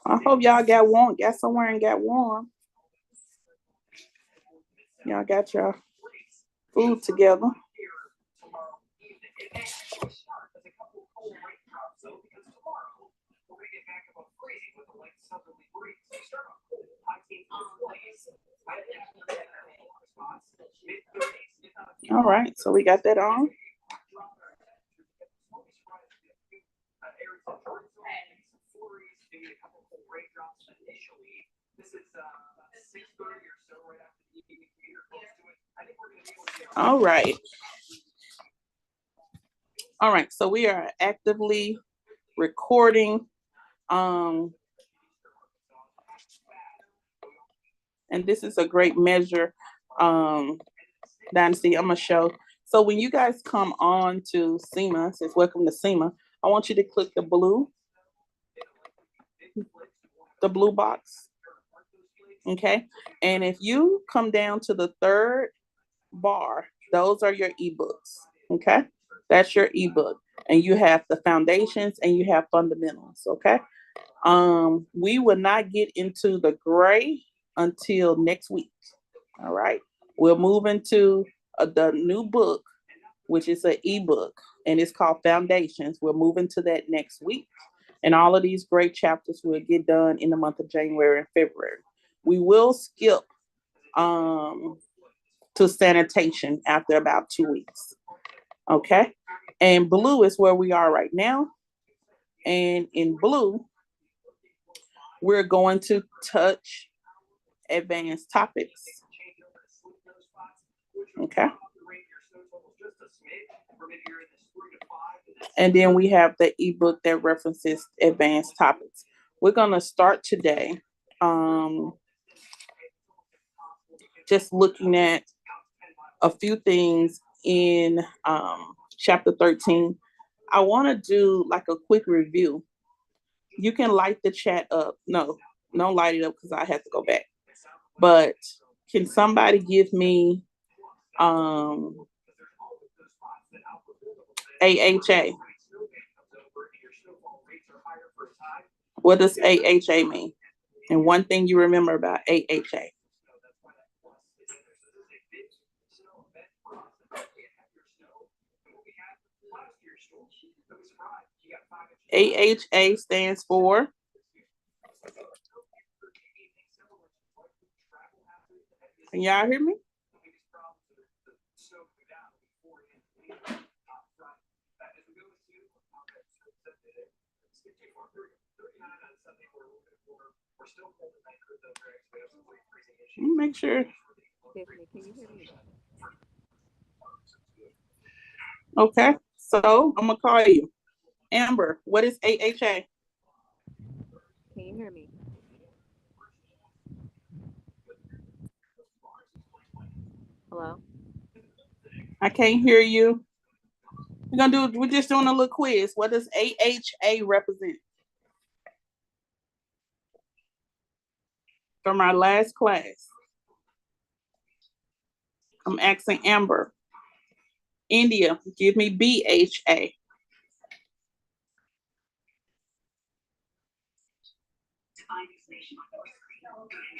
I hope y'all got somewhere and got warm. Y'all got your food together. All right, so we got that on. All right. All right, so we are actively recording. And this is a great measure. Dynasty, I'm gonna show. So when you guys come on to SEMA, it says welcome to SEMA, I want you to click the blue box. Okay. And if you come down to the third bar, those are your ebooks. Okay. That's your ebook. And you have the foundations and you have fundamentals. Okay. We will not get into the gray until next week. All right. We'll move into the new book, which is an ebook, and it's called Foundations. We'll move into that next week. And all of these great chapters will get done in the month of January and February. We will skip to sanitation after about 2 weeks. Okay. And blue is where we are right now. And in blue, we're going to touch advanced topics. Okay. And then we have the ebook that references advanced topics. We're going to start today just looking at a few things in chapter 13. I want to do like a quick review. You can light the chat up. No, don't light it up because I have to go back. But can somebody give me AHA? What does AHA mean? And one thing you remember about AHA. AHA stands for can y'all hear me? Make sure. Okay, so I'm gonna call you. Amber, what is AHA? Can you hear me? Hello? I can't hear you. We're just doing a little quiz. What does AHA represent? From our last class. I'm asking Amber. India, give me BHA.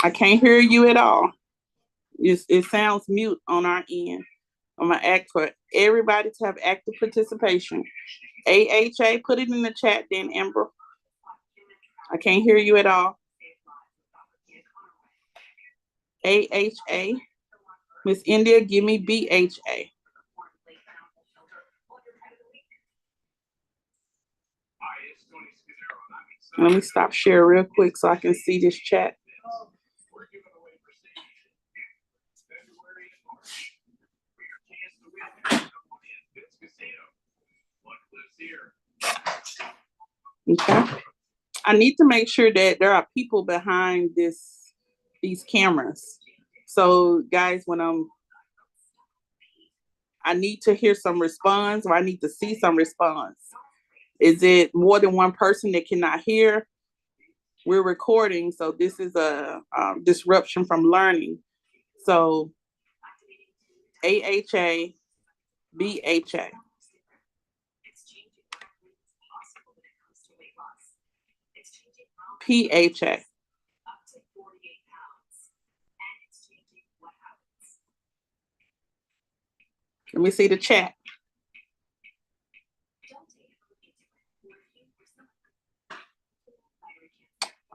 I can't hear you at all. It sounds mute on our end. I'm gonna ask for everybody to have active participation. AHA, put it in the chat then, Amber. I can't hear you at all. AHA. Miss India, give me BHA. Let me stop share real quick so I can see this chat. Okay. I need to make sure that there are people behind these cameras. So guys, when I need to hear some response or I need to see some response. Is it more than one person that cannot hear? We're recording, so this is a disruption from learning. So AHA, BHA. PHA. Let me see the chat.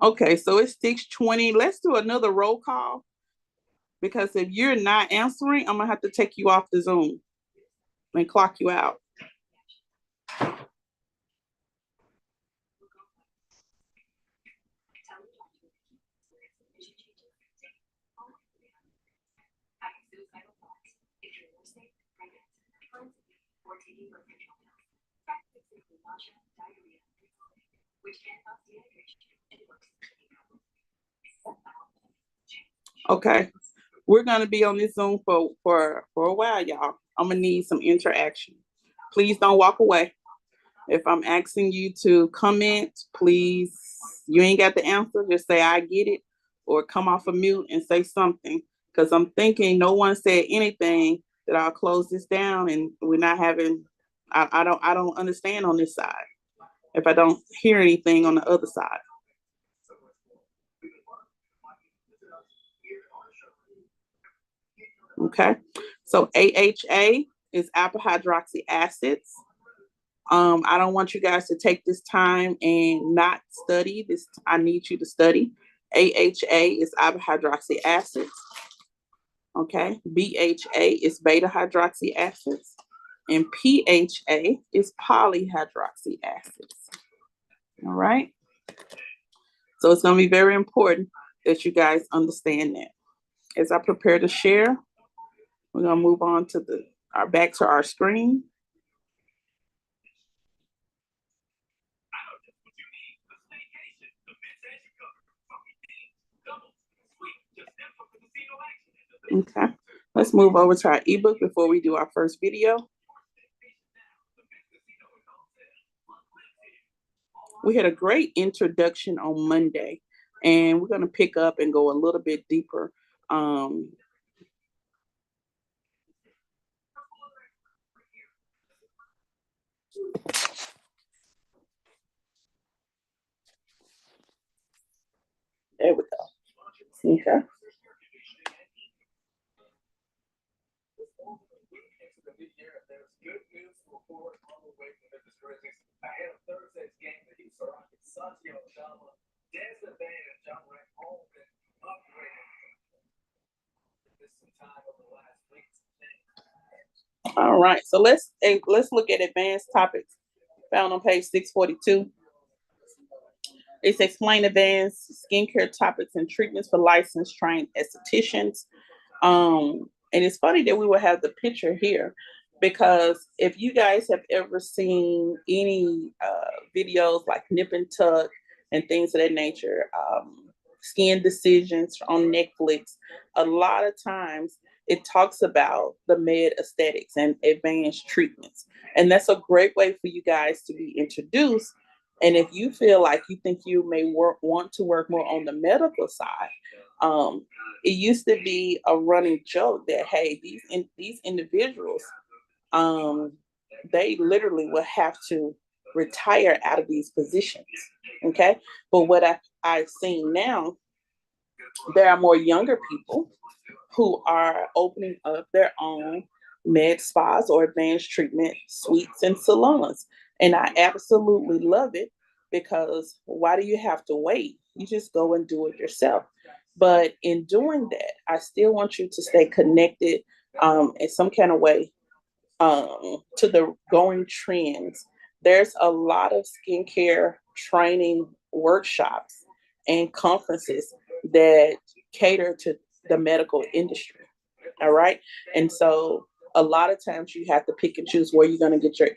Okay, so it's 6:20. Let's do another roll call because if you're not answering, I'm gonna have to take you off the Zoom and clock you out. Okay, we're gonna be on this Zoom for a while, y'all. I'm gonna need some interaction. Please don't walk away. If I'm asking you to comment, please, you ain't got the answer, just say I get it, or come off of mute and say something. Because I'm thinking no one said anything that I'll close this down and we're not having I don't understand on this side if I don't hear anything on the other side. Okay. So AHA is alpha hydroxy acids. I don't want you guys to take this time and not study this. I need you to study. AHA is alpha hydroxy acids. Okay. BHA is beta hydroxy acids. And PHA is polyhydroxy acids. All right. So it's going to be very important that you guys understand that. As I prepare to share, we're going to move on to back to our screen. Okay, let's move over to our ebook before we do our first video. We had a great introduction on Monday, and we're going to pick up and go a little bit deeper. There we go. Okay. All right, so let's look at advanced topics found on page 642. It's explain advanced skincare topics and treatments for licensed trained estheticians. And it's funny that we will have the picture here because if you guys have ever seen any videos like nip and tuck and things of that nature, skin decisions on Netflix, a lot of times it talks about the med aesthetics and advanced treatments. And that's a great way for you guys to be introduced. And if you feel like you think you may want to work more on the medical side, it used to be a running joke that hey, these individuals, they literally will have to retire out of these positions. Okay, but what I've seen now, there are more younger people who are opening up their own med spas or advanced treatment suites and salons. And I absolutely love it because why do you have to wait? You just go and do it yourself. But in doing that, I still want you to stay connected in some kind of way to the going trends. There's a lot of skincare training workshops and conferences that cater to the medical industry. All right. And so a lot of times you have to pick and choose where you're going to get your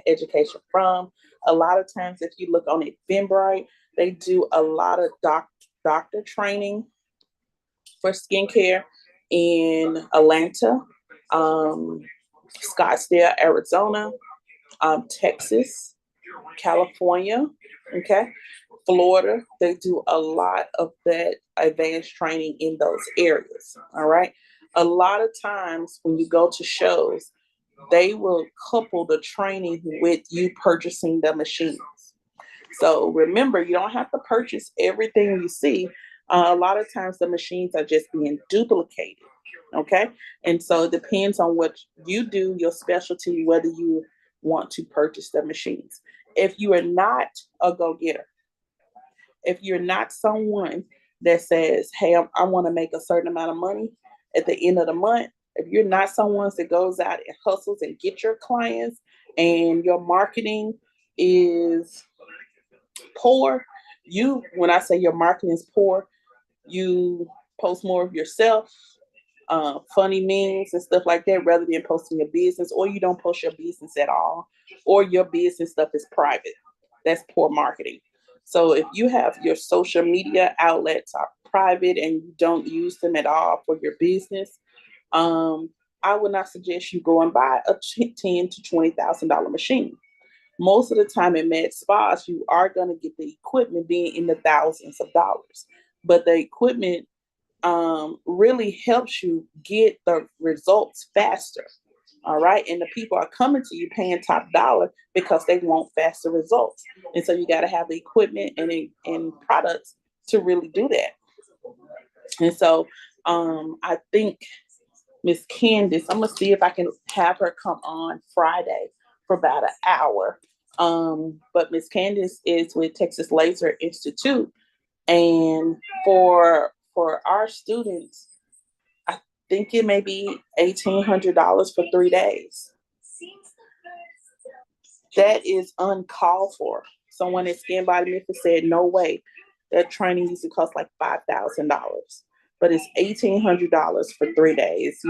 education from. A lot of times, if you look on Eventbrite, they do a lot of doctor training for skincare in Atlanta, Scottsdale, Arizona, Texas, California, okay, Florida. They do a lot of that advanced training in those areas. All right. A lot of times when you go to shows, they will couple the training with you purchasing the machines. So remember, you don't have to purchase everything you see. A lot of times the machines are just being duplicated. Okay. And so it depends on what you do, your specialty, whether you want to purchase the machines. If you are not a go getter, if you're not someone that says, hey, I want to make a certain amount of money at the end of the month, if you're not someone that goes out and hustles and get your clients and your marketing is poor, when I say your marketing is poor, you post more of yourself, funny memes and stuff like that, rather than posting your business, or you don't post your business at all, or your business stuff is private. That's poor marketing. So if you have your social media outlets are private and you don't use them at all for your business, um, I would not suggest you go and buy a ten to $20,000 machine. Most of the time in med spas, you are going to get the equipment being in the thousands of dollars, but the equipment really helps you get the results faster. All right. And the people are coming to you paying top dollar because they want faster results. And so you got to have the equipment and products to really do that. And so I think Miss Candace, I'm going to see if I can have her come on Friday for about an hour. But Miss Candace is with Texas Laser Institute. And for our students, I think it may be $1,800 for 3 days. That is uncalled for. Someone at Skin Body Memphis said, no way. That training used to cost like $5,000. But it's $1,800 for 3 days,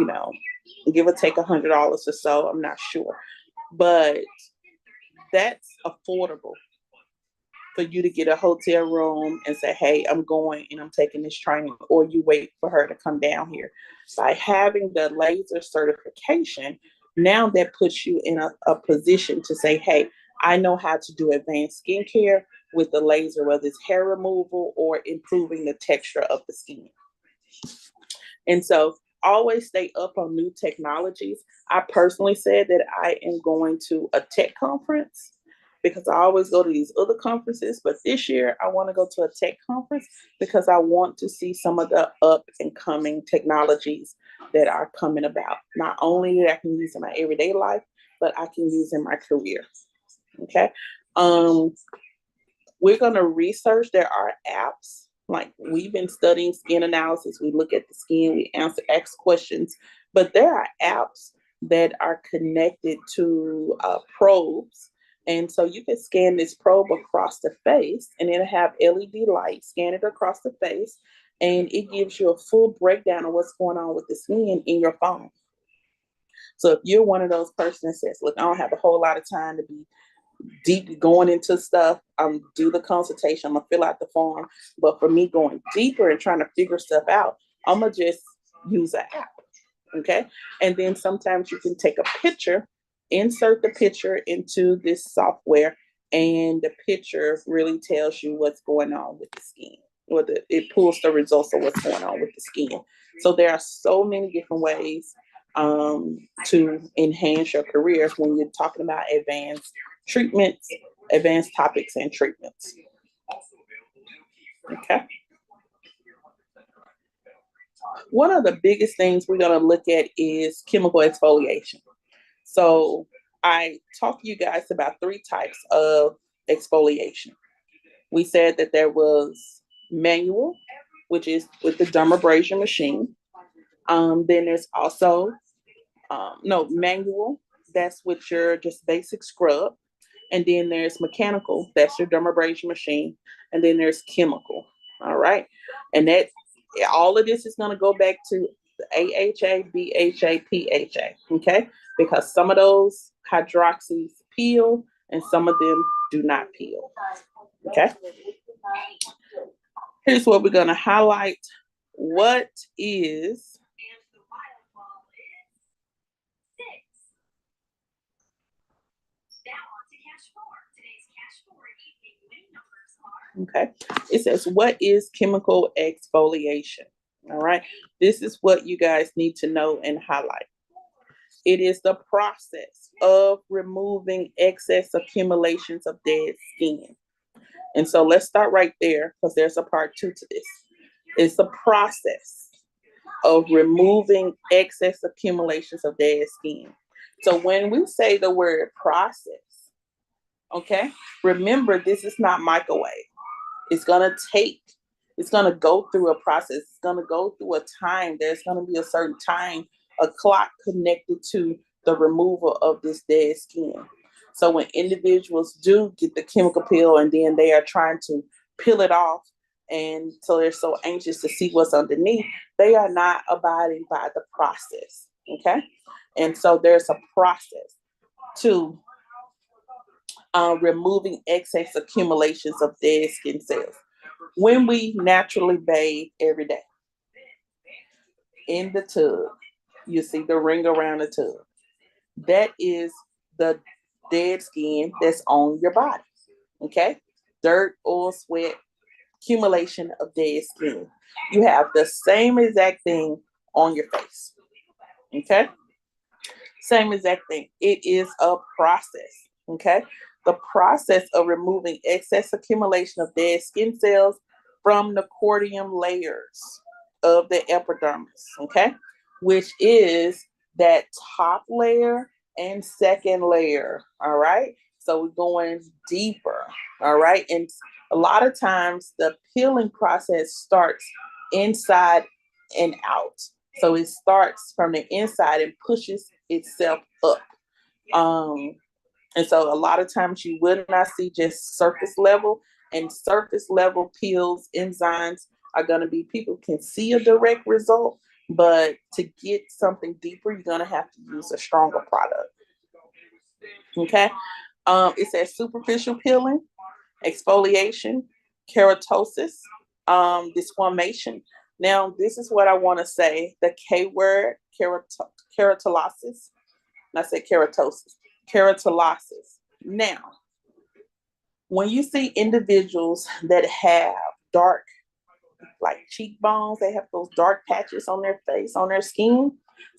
give or take $100 or so. I'm not sure. But that's affordable for you to get a hotel room and say, hey, I'm going and I'm taking this training, or you wait for her to come down here. By having the laser certification, now that puts you in a position to say, hey, I know how to do advanced skincare with the laser, whether it's hair removal or improving the texture of the skin. And so always stay up on new technologies. I personally said that I am going to a tech conference because I always go to these other conferences. But this year, I want to go to a tech conference because I want to see some of the up and coming technologies that are coming about. Not only that I can use in my everyday life, but I can use in my career. Okay. Um, we're going to research. There are apps. Like, we've been studying skin analysis. We look at the skin, we ask questions, but there are apps that are connected to probes. And so you can scan this probe across the face and it'll have LED light, scan it across the face, and it gives you a full breakdown of what's going on with the skin in your phone. So if you're one of those persons that says, look, I don't have a whole lot of time to be deep going into stuff, do the consultation, I'm gonna fill out the form. But for me going deeper and trying to figure stuff out, I'm gonna just use an app. Okay. And then sometimes you can take a picture, insert the picture into this software, and the picture really tells you what's going on with the skin. It pulls the results of what's going on with the skin. So there are so many different ways to enhance your career when you're talking about treatments, advanced topics and treatments. Okay. One of the biggest things we're going to look at is chemical exfoliation. So I talked to you guys about 3 types of exfoliation. We said that there was manual, which is with the dermabrasion machine. Then there's also no manual. That's with your just basic scrub. And then there's mechanical. That's your dermabrasion machine. And then there's chemical. All right. And that all of this is going to go back to the AHA, BHA, PHA. Okay. Because some of those hydroxys peel and some of them do not peel. Okay. Here's what we're going to highlight. What is okay? It says, what is chemical exfoliation? All right. This is what you guys need to know and highlight. It is the process of removing excess accumulations of dead skin. And so let's start right there because there's a part two to this. It's the process of removing excess accumulations of dead skin. So when we say the word process, okay, remember this is not microwave. It's gonna take, it's gonna go through a process. It's gonna go through a time. There's gonna be a certain time, a clock connected to the removal of this dead skin. So when individuals do get the chemical peel and then they are trying to peel it off, and so they're so anxious to see what's underneath, they are not abiding by the process. Okay. And so there's a process to removing excess accumulations of dead skin cells. When we naturally bathe every day in the tub, you see the ring around the tub. That is the dead skin that's on your body. Okay? Dirt, oil, sweat, accumulation of dead skin. You have the same exact thing on your face. Okay? Same exact thing. It is a process. Okay. The process of removing excess accumulation of dead skin cells from the cortium layers of the epidermis. Okay. Which is that top layer and second layer. All right. So we're going deeper. All right. And a lot of times the peeling process starts inside and out. So it starts from the inside and pushes itself up. Um, and so a lot of times you will not see just surface level, and surface level peels, enzymes are going to be, people can see a direct result, but to get something deeper, you're going to have to use a stronger product. Okay. It says superficial peeling, exfoliation, keratosis, desquamation. Now, this is what I want to say. The K word, keratolysis. And I said keratosis. Keratolysis. Now, when you see individuals that have dark, like cheekbones, they have those dark patches on their face, on their skin,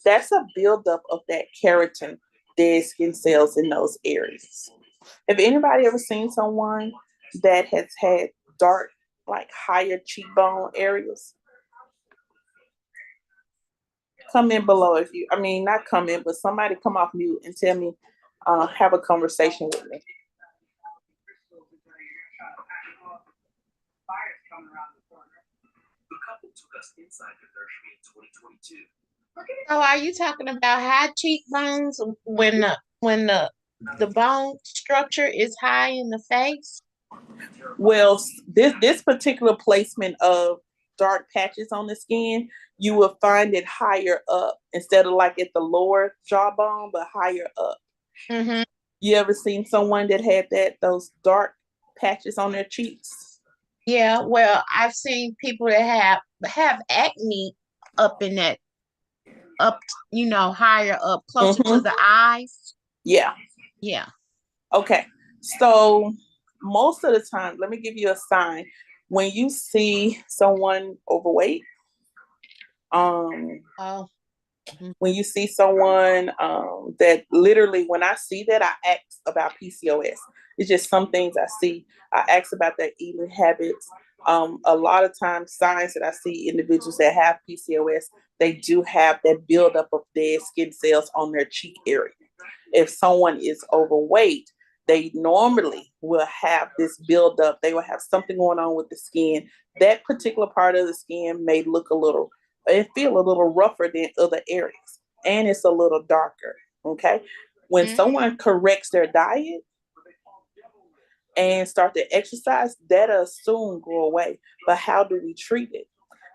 that's a buildup of that keratin, dead skin cells in those areas. Have anybody ever seen someone that has had dark, like higher cheekbone areas? Come in below if you, I mean, not come in, but somebody come off mute and tell me, have a conversation with me. So are you talking about high cheekbones when the bone structure is high in the face? Well, this particular placement of dark patches on the skin, you will find it higher up instead of like at the lower jawbone, but higher up. Mm-hmm. You ever seen someone that had those dark patches on their cheeks? Yeah, well, I've seen people that have acne up in that up, higher up, closer to Mm-hmm. the eyes. Yeah. Yeah. Okay. So most of the time, let me give you a sign. When you see someone overweight, um, Oh. Mhm. when you see someone that literally, when I see that, I ask about PCOS. It's just some things I see. I ask about their eating habits. A lot of times, signs that I see individuals that have PCOS, they do have that buildup of dead skin cells on their cheek area. If someone is overweight, they normally will have this buildup. They will have something going on with the skin. That particular part of the skin may look a little, it feel a little rougher than other areas, and it's a little darker. Okay. When Mhm. someone corrects their diet and start to exercise, that'll soon go away. But how do we treat it?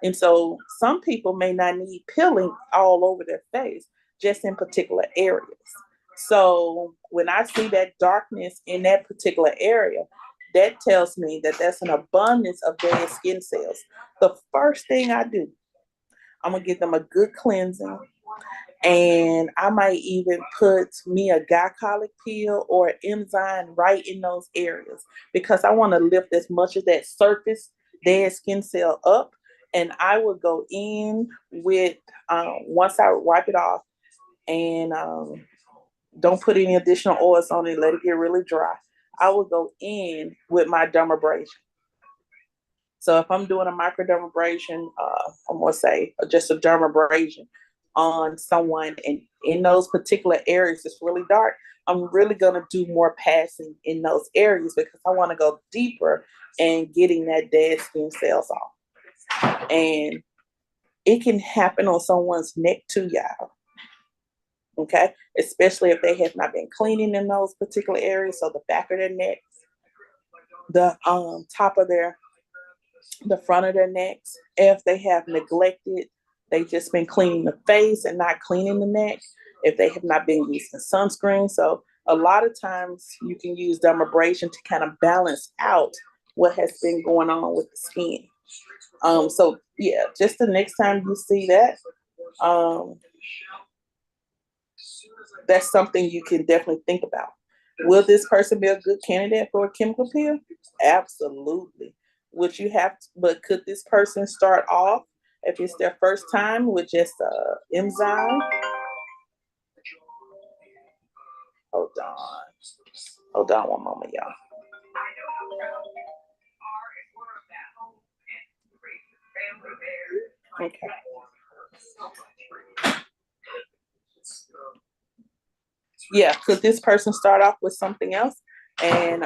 And so some people may not need peeling all over their face, just in particular areas. So when I see that darkness in that particular area, that tells me that there's an abundance of dead skin cells. The first thing I do, I'm gonna give them a good cleansing, and I might even put me a glycolic peel or an enzyme right in those areas because I want to lift as much of that surface dead skin cell up. And I will go in with, once I wipe it off, and don't put any additional oils on it, let it get really dry. I will go in with my dermabrasion. So if I'm doing a microdermabrasion, I'm gonna say just a dermabrasion on someone, and in those particular areas it's really dark, I'm really gonna do more passing in those areas because I want to go deeper and getting that dead skin cells off. And it can happen on someone's neck too, y'all. Okay, especially if they have not been cleaning in those particular areas. So the back of their neck, the top of the front of their necks. If they have neglected, they just been cleaning the face and not cleaning the neck. If they have not been using sunscreen. So a lot of times you can use dermabrasion to kind of balance out what has been going on with the skin. So yeah, just the next time you see that, um, that's something you can definitely think about. Will this person be a good candidate for a chemical peel? Absolutely. Would you have to, but could this person start off if it's their first time with just a enzyme? Hold on. Hold on one moment, y'all. Okay. Yeah, could this person start off with something else and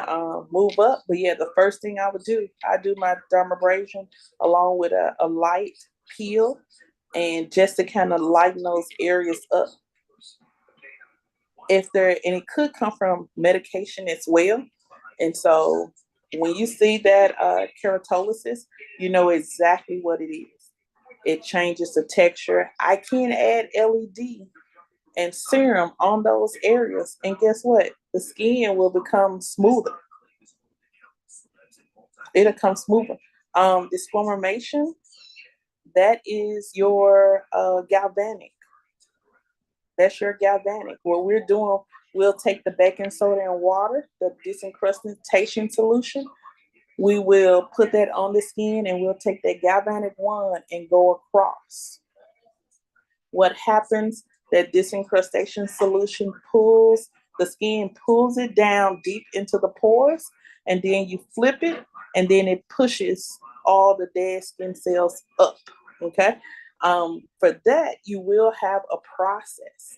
move up? But yeah, the first thing I would do, I do my dermabrasion along with a light peel, and just to kind of lighten those areas up. If there, and it could come from medication as well. And so when you see that keratolysis, you know exactly what it is. It changes the texture. I can add LED and serum on those areas. And guess what? The skin will become smoother. It'll come smoother. Disformation, that is your galvanic. That's your galvanic. What we're doing, we'll take the baking soda and water, the disincrustation solution. We will put that on the skin and we'll take that galvanic wand and go across. What happens, that disincrustation solution pulls the skin, pulls it down deep into the pores, and then you flip it, and then it pushes all the dead skin cells up. Okay. For that, you will have a process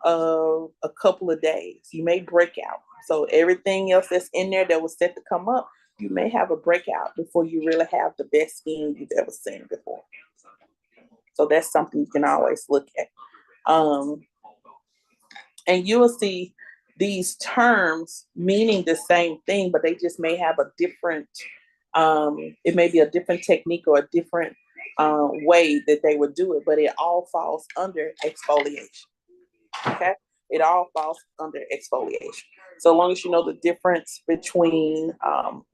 of a couple of days. You may break out. So everything else that's in there that was set to come up, you may have a breakout before you really have the best skin you've ever seen before. So that's something you can always look at. Um, and you will see these terms meaning the same thing, but they just may have a different, it may be a different technique or a different way that they would do it, but it all falls under exfoliation. Okay. It all falls under exfoliation. So long as you know the difference between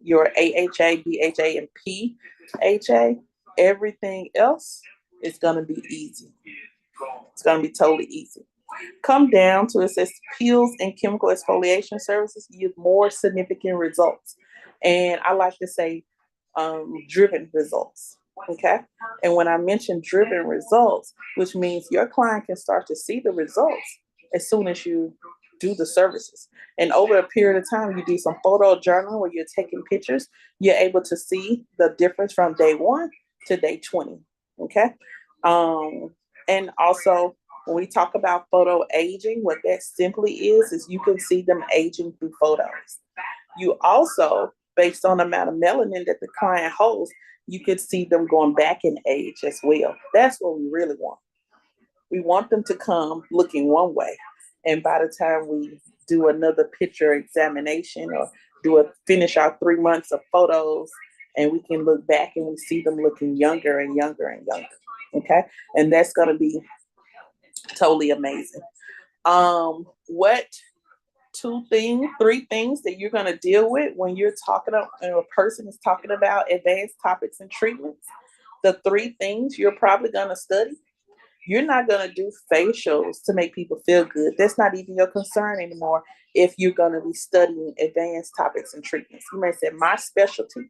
your AHA, BHA, and PHA, everything else is going to be easy. It's going to be totally easy. Come down to, it says peels and chemical exfoliation services yield more significant results. And I like to say driven results. Okay. And when I mention driven results, which means your client can start to see the results as soon as you do the services. And over a period of time, you do some photo journal where you're taking pictures, you're able to see the difference from day 1 to day 20. Okay. And also, when we talk about photo aging, what that simply is you can see them aging through photos. You also, based on the amount of melanin that the client holds, you could see them going back in age as well. That's what we really want. We want them to come looking one way, and by the time we do another picture examination or finish our 3 months of photos, and we can look back and we see them looking younger and younger and younger. Okay, and that's going to be totally amazing. What 3 things that you're going to deal with when you're talking about, when a person is talking about advanced topics and treatments? The 3 things you're probably going to study. You're not going to do facials to make people feel good. That's not even your concern anymore if you're going to be studying advanced topics and treatments. You may say, my specialty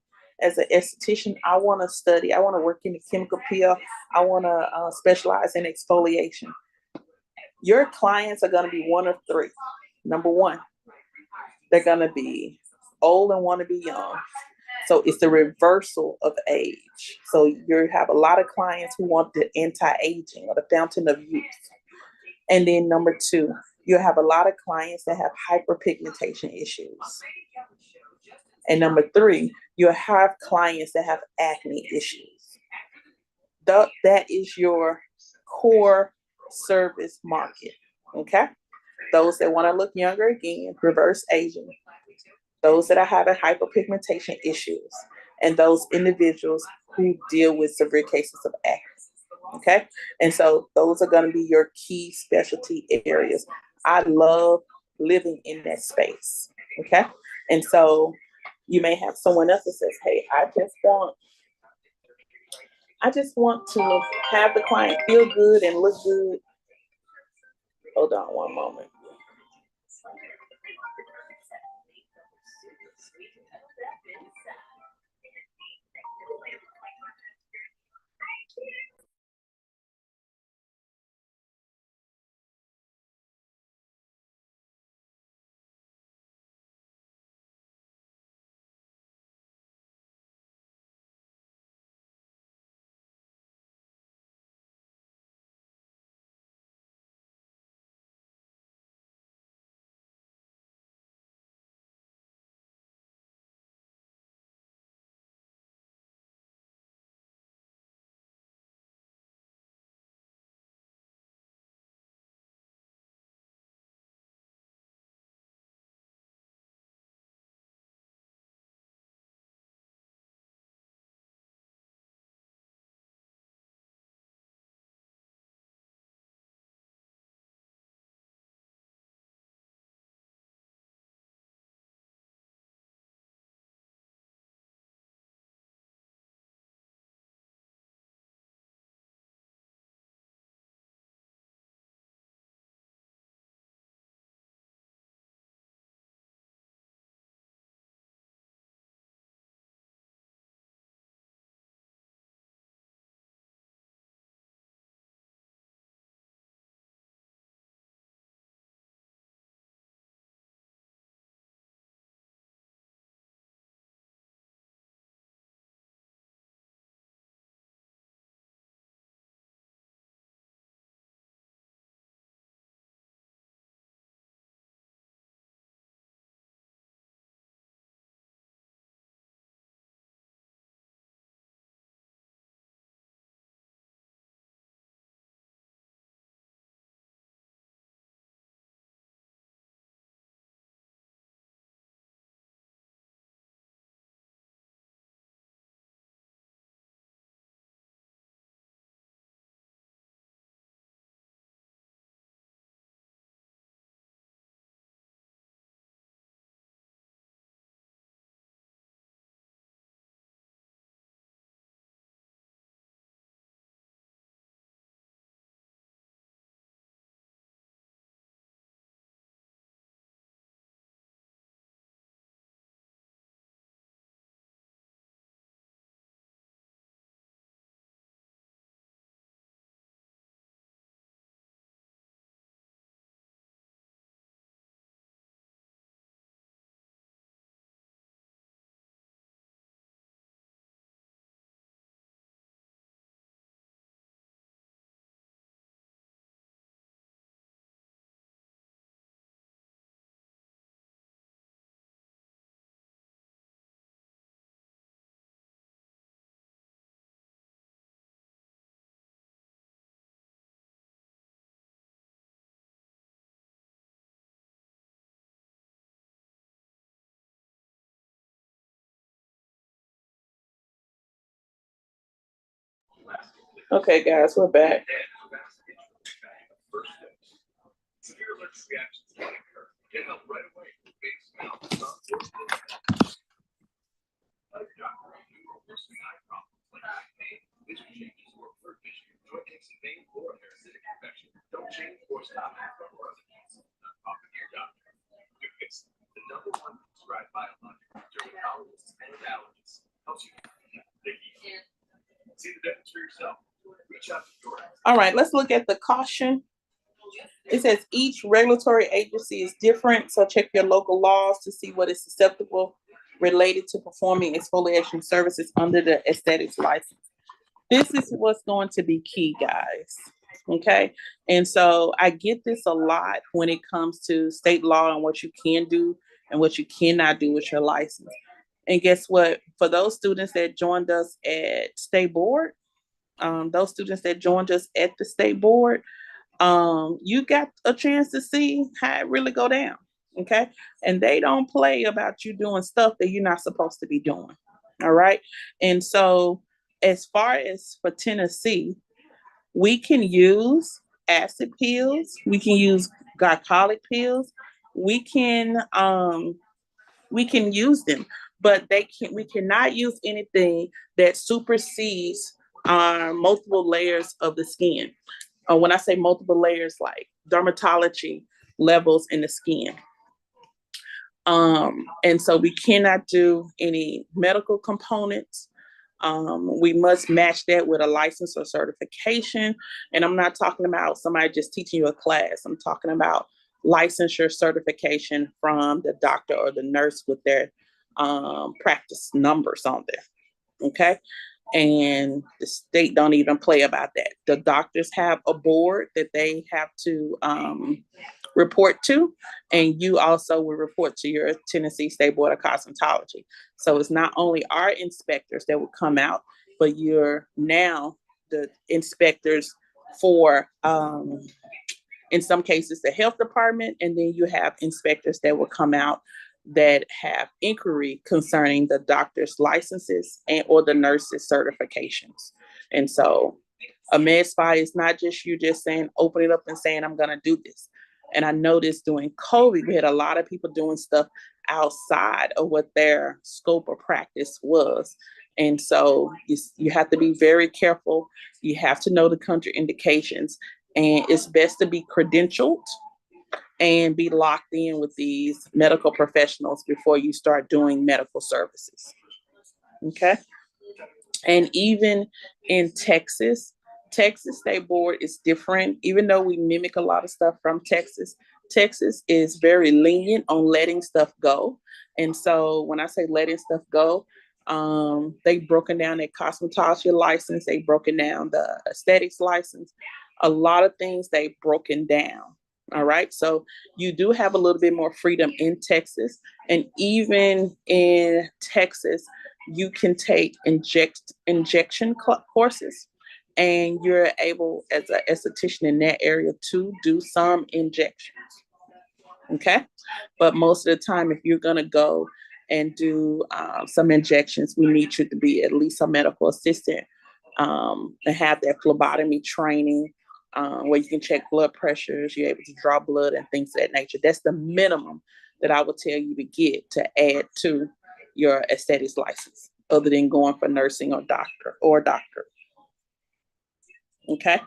as an esthetician, I want to study, I want to work in the chemical peel, I want to specialize in exfoliation. Your clients are going to be one of 3. Number 1, they're going to be old and want to be young. So it's the reversal of age. So you have a lot of clients who want the anti-aging or the fountain of youth. And then number two, you have a lot of clients that have hyperpigmentation issues. And number three, you have clients that have acne issues. That is your core service market. Okay. Those that want to look younger again, reverse aging. Those that are having hyperpigmentation issues, and those individuals who deal with severe cases of acne. Okay. And so those are going to be your key specialty areas. I love living in that space. Okay. And so you may have someone else that says, hey, I just want to have the client feel good and look good. Hold on one moment. Okay, guys, we're back. All right, let's look at the caution. It says each regulatory agency is different, so check your local laws to see what is susceptible related to performing exfoliation services under the aesthetics license. This is what's going to be key, guys. Okay. And so I get this a lot when it comes to state law and what you can do and what you cannot do with your license. And guess what? For those students that joined us at state board, those students that joined us at the state board, you got a chance to see how it really go down. Okay. And they don't play about you doing stuff that you're not supposed to be doing. All right. And so as far as for Tennessee, we can use acid pills, we can use glycolic pills, we can um we can use them, but we cannot use anything that supersedes our multiple layers of the skin. When I say multiple layers, like dermatology levels in the skin. And so we cannot do any medical components. We must match that with a license or certification. And I'm not talking about somebody just teaching you a class. I'm talking about licensure certification from the doctor or the nurse with their practice numbers on there. Okay. And the state don't even play about that. The doctors have a board that they have to report to, and you also will report to your Tennessee State Board of Cosmetology. So it's not only our inspectors that will come out, but you're now the inspectors for in some cases the health department, and then you have inspectors that will come out that have inquiry concerning the doctor's licenses and or the nurse's certifications. And so a med spa is not just you just saying open it up and saying I'm going to do this. And I noticed during COVID we had a lot of people doing stuff outside of what their scope of practice was. And so you have to be very careful. You have to know the country indications, and it's best to be credentialed and be locked in with these medical professionals before you start doing medical services. Okay. And even in Texas, Texas State Board is different. Even though we mimic a lot of stuff from Texas, Texas is very lenient on letting stuff go. And so when I say letting stuff go, they've broken down their cosmetology license, they've broken down the aesthetics license, a lot of things they've broken down. All right. So you do have a little bit more freedom in Texas. And even in Texas, you can take injection courses, and you're able as an esthetician in that area to do some injections. Okay. But most of the time, if you're going to go and do some injections, we need you to be at least a medical assistant and have that phlebotomy training where you can check blood pressures, you're able to draw blood and things of that nature. That's the minimum that I would tell you to get to add to your aesthetics license, other than going for nursing or doctor. Okay.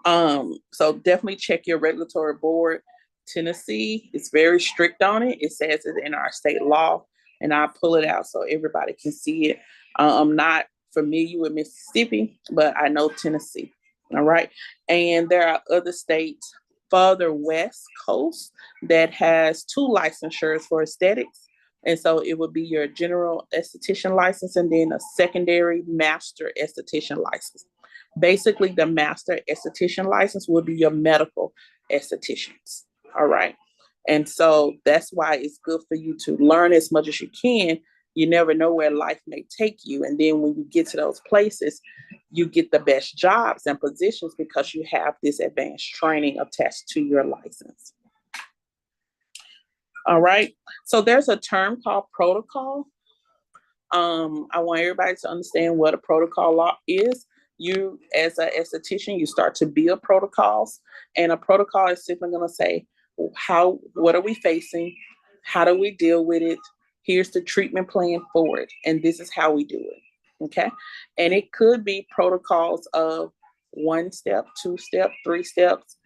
So definitely check your regulatory board. Tennessee is very strict on it. It says it in our state law, and I pull it out so everybody can see it. I'm not familiar with Mississippi, but I know Tennessee. All right. And there are other states further west coast that has two licensures for aesthetics. And so it would be your general esthetician license and then a secondary master esthetician license. Basically, the master esthetician license will be your medical estheticians. All right. And so that's why it's good for you to learn as much as you can. You never know where life may take you. And then when you get to those places, you get the best jobs and positions because you have this advanced training attached to your license. All right. So there's a term called protocol. I want everybody to understand what a protocol law is. You, as an esthetician, you start to build protocols, and a protocol is simply going to say, what are we facing? How do we deal with it? Here's the treatment plan for it, and this is how we do it. Okay. And it could be protocols of 1 step, 2 step, 3 steps,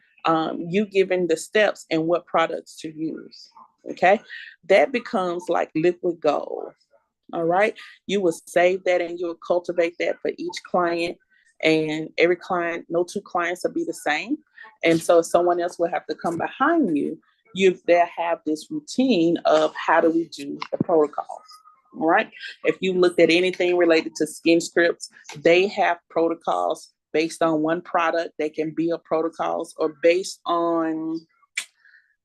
you giving the steps and what products to use. Okay. That becomes like liquid gold. All right. You will save that and you will cultivate that for each client. And every client, no two clients will be the same. And so someone else will have to come behind you. They'll have this routine of how do we do the protocols. All right. If you looked at anything related to skin scripts, they have protocols based on one product. They can build protocols or based on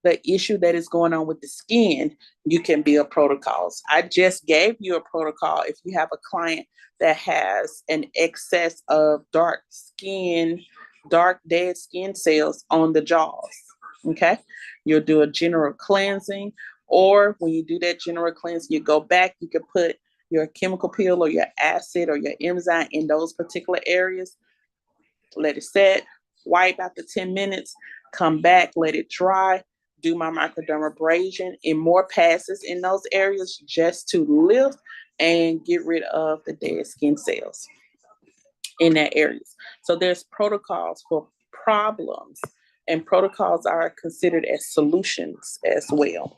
the issue that is going on with the skin, you can build protocols. I just gave you a protocol if you have a client that has an excess of dark dead skin cells on the jaws. Okay. You'll do a general cleansing, or when you do that general cleansing, you go back, you can put your chemical peel or your acid or your enzyme in those particular areas, let it set, wipe after 10 minutes, come back, let it dry, do my microdermabrasion in more passes in those areas just to lift and get rid of the dead skin cells in that areas. So there's protocols for problems, and protocols are considered as solutions as well.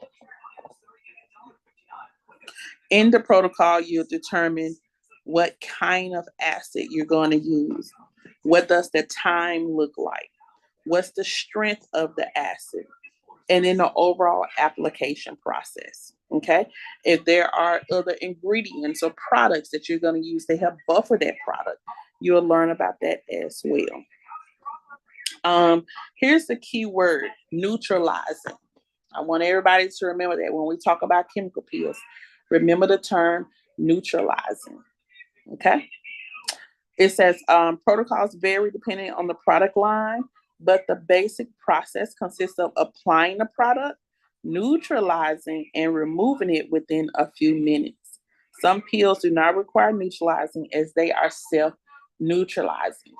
In the protocol, you'll determine what kind of acid you're going to use. What does the time look like? What's the strength of the acid? And then the overall application process. Okay. If there are other ingredients or products that you're going to use to help buffer that product, you'll learn about that as well. Here's the key word: neutralizing. I want everybody to remember that when we talk about chemical peels, remember the term neutralizing. Okay. It says protocols vary depending on the product line, but the basic process consists of applying the product, neutralizing, and removing it within a few minutes. Some peels do not require neutralizing as they are self neutralizing.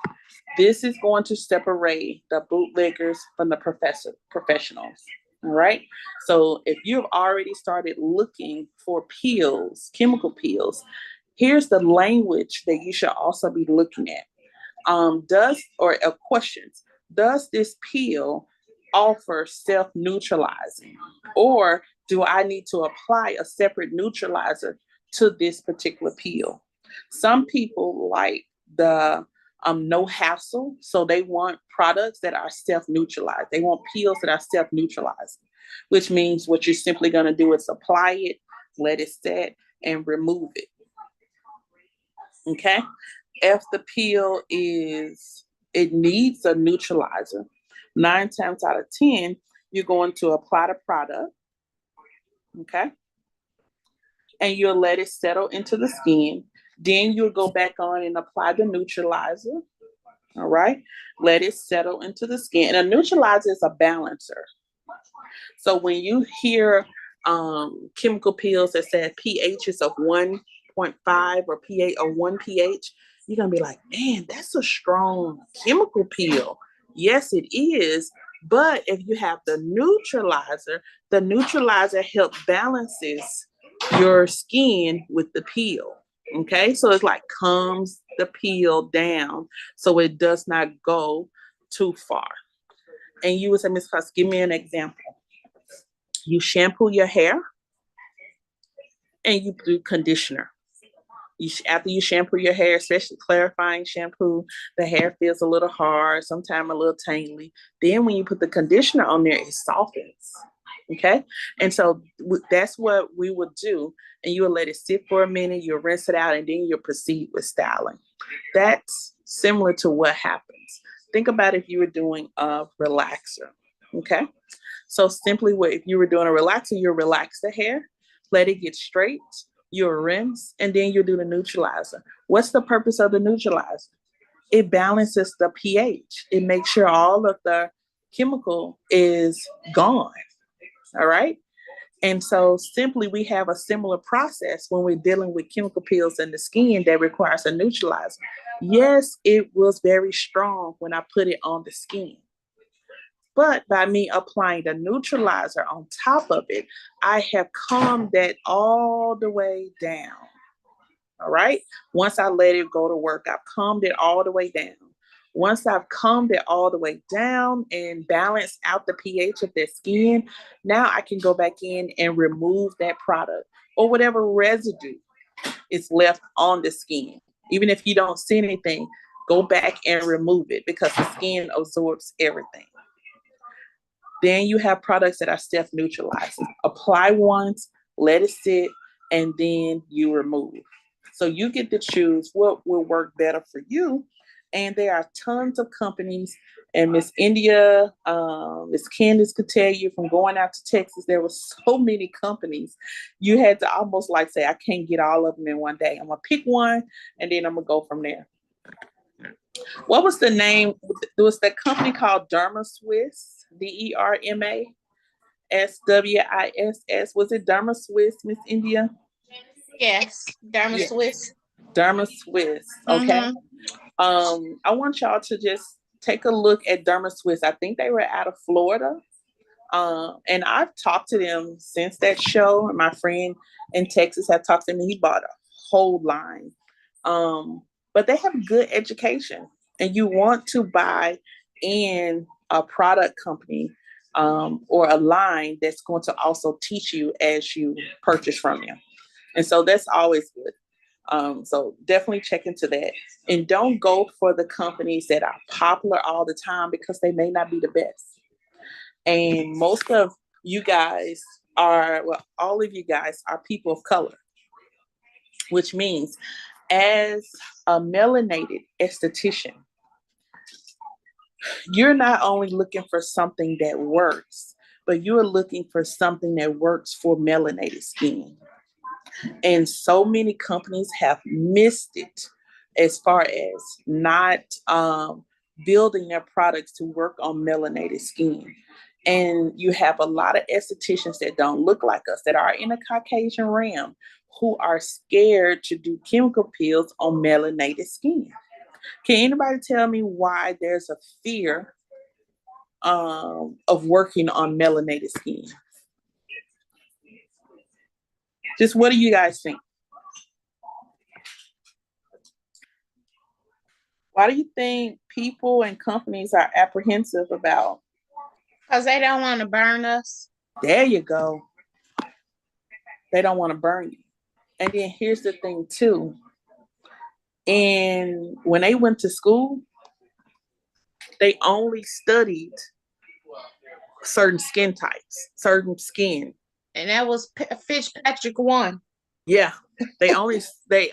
This is going to separate the bootleggers from the professionals. All right. So if you've already started looking for peels, chemical peels, here's the language that you should also be looking at. Questions: does this peel offer self-neutralizing, or do I need to apply a separate neutralizer to this particular peel? Some people like the no hassle, so they want products that are self-neutralized. They want peels that are self-neutralizing, which means what you're simply going to do is apply it, let it set, and remove it. Okay. If the peel it needs a neutralizer, 9 times out of 10, you're going to apply the product. Okay. And you'll let it settle into the skin. Then you'll go back on and apply the neutralizer. All right. Let it settle into the skin. And a neutralizer is a balancer. So when you hear chemical peels that say pHs of 1.5 or pH or 1 pH, you're going to be like, man, that's a strong chemical peel. Yes, it is. But if you have the neutralizer helps balances your skin with the peel. Okay, so it's like calms the peel down so it does not go too far. And you would say, Miss Cost, give me an example. You shampoo your hair and you do conditioner. After you shampoo your hair, especially clarifying shampoo, the hair feels a little hard, sometimes a little tangly. Then when you put the conditioner on there, it softens. Okay. And so that's what we would do. And you will let it sit for a minute, you'll rinse it out, and then you'll proceed with styling. That's similar to what happens. Think about if you were doing a relaxer. Okay. So simply if you were doing a relaxer, you'll relax the hair, let it get straight, you'll rinse, and then you'll do the neutralizer. What's the purpose of the neutralizer? It balances the pH. It makes sure all of the chemical is gone. All right. And so simply we have a similar process when we're dealing with chemical peels in the skin that requires a neutralizer. Yes, it was very strong when I put it on the skin. But by me applying the neutralizer on top of it, I have calmed that all the way down. All right. Once I let it go to work, I've calmed it all the way down. Once I've calmed it all the way down and balanced out the pH of their skin, now I can go back in and remove that product or whatever residue is left on the skin. Even if you don't see anything, go back and remove it because the skin absorbs everything. Then you have products that are self-neutralizing. Apply once, let it sit, and then you remove. So you get to choose what will work better for you. And there are tons of companies. And Miss India, Miss Candace could tell you from going out to Texas, there were so many companies. You had to almost like say, I can't get all of them in one day. I'm gonna pick one, and then I'm gonna go from there. What was the name? There was that company called Derma Swiss, DermaSwiss. Was it Derma Swiss, Miss India? Yes, Derma Yeah, Swiss. Derma Swiss. Okay. Mm-hmm. I want y'all to just take a look at Derma Swiss. I think they were out of Florida. And I've talked to them since that show. And my friend in Texas had talked to me. He bought a whole line. But they have good education. And you want to buy in a product company or a line that's going to also teach you as you purchase from them. And so that's always good. So definitely check into that. And don't go for the companies that are popular all the time because they may not be the best. And most of you guys are, well, all of you guys are people of color, which means as a melanated esthetician, you're not only looking for something that works, but you're looking for something that works for melanated skin. And so many companies have missed it as far as not building their products to work on melanated skin. And you have a lot of estheticians that don't look like us, that are in a Caucasian realm, who are scared to do chemical peels on melanated skin. Can anybody tell me why there's a fear of working on melanated skin? Just what do you guys think? Why do you think people and companies are apprehensive about? Because they don't want to burn us. There you go. They don't want to burn you. And then here's the thing too. And when they went to school, they only studied certain skin types, certain skin. And that was Fitzpatrick 1. Yeah. They only studied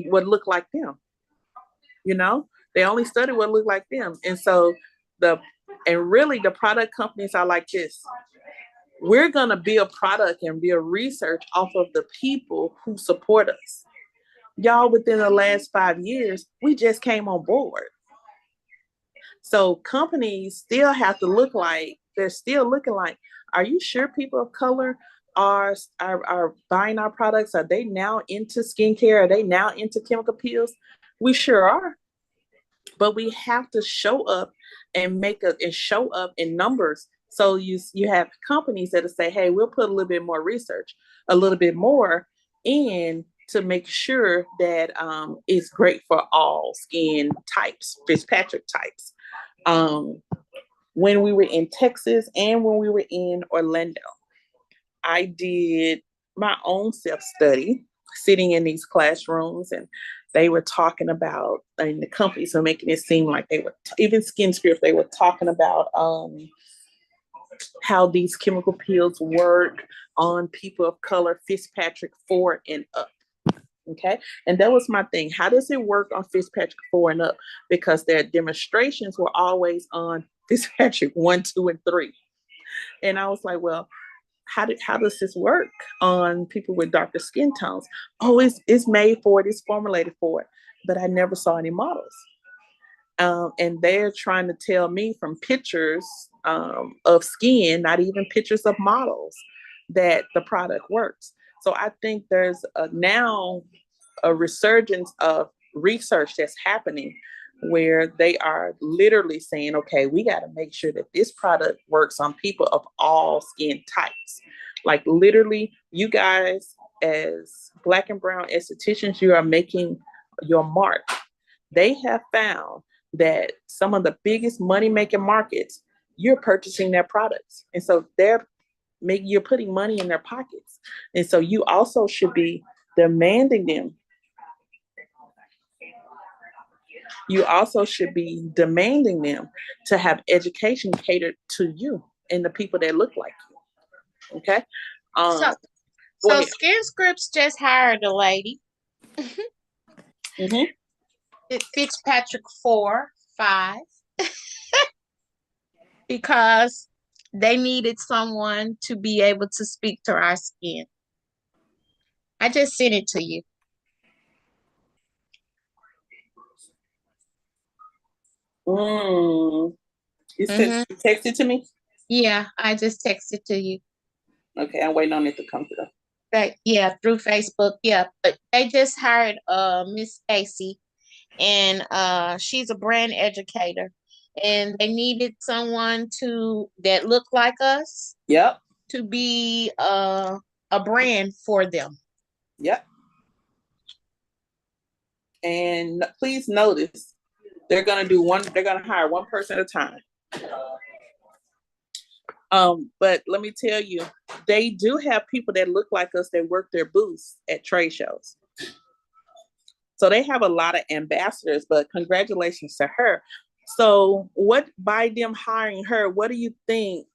what looked like them. You know? They only studied what looked like them. And so the and really the product companies are like this. We're gonna build product and build research off of the people who support us. Y'all, within the last 5 years, we just came on board. So companies still have to look like they're still looking like, are you sure people of color are buying our products? Are they now into skincare? Are they now into chemical peels? We sure are. But we have to show up and show up in numbers. So you have companies that'll say, hey, we'll put a little bit more research, a little bit more in to make sure that it's great for all skin types, Fitzpatrick types. Um, when we were in Texas and when we were in Orlando, I did my own self study sitting in these classrooms, and they were talking about, and the companies were making it seem like they were, even Skin Script, they were talking about how these chemical peels work on people of color, Fitzpatrick 4 and up. Okay. And that was my thing. How does it work on Fitzpatrick 4 and up? Because their demonstrations were always on Fitzpatrick 1, 2, and 3. And I was like, well, how does this work on people with darker skin tones? Oh, it's made for it, it's formulated for it. But I never saw any models. And they're trying to tell me from pictures of skin, not even pictures of models, that the product works. So I think there's now a resurgence of research that's happening where they are literally saying, okay, we got to make sure that this product works on people of all skin types. Like literally, you guys as Black and brown estheticians, you are making your mark. They have found that some of the biggest money making markets, you're purchasing their products. And so you're putting money in their pockets. And so you also should be demanding them. You also should be demanding them to have education catered to you and the people that look like you. Okay. So, Um, Go So ahead. Skin Scripts just hired a lady. Mm-hmm. Fitzpatrick 4, 5, because they needed someone to be able to speak to our skin. I just sent it to you. Mm. You said Mm-hmm. you texted to me? Yeah, I just texted to you. Okay, I'm waiting on it to come through. Right. Yeah, through Facebook. Yeah, but they just hired Miss Stacy, and she's a brand educator, and they needed someone to that looked like us Yep. to be a brand for them. Yep. And please notice they're gonna hire one person at a time. But let me tell you, they do have people that look like us that work their booths at trade shows. So they have a lot of ambassadors, but congratulations to her. So what by them hiring her, what do you think?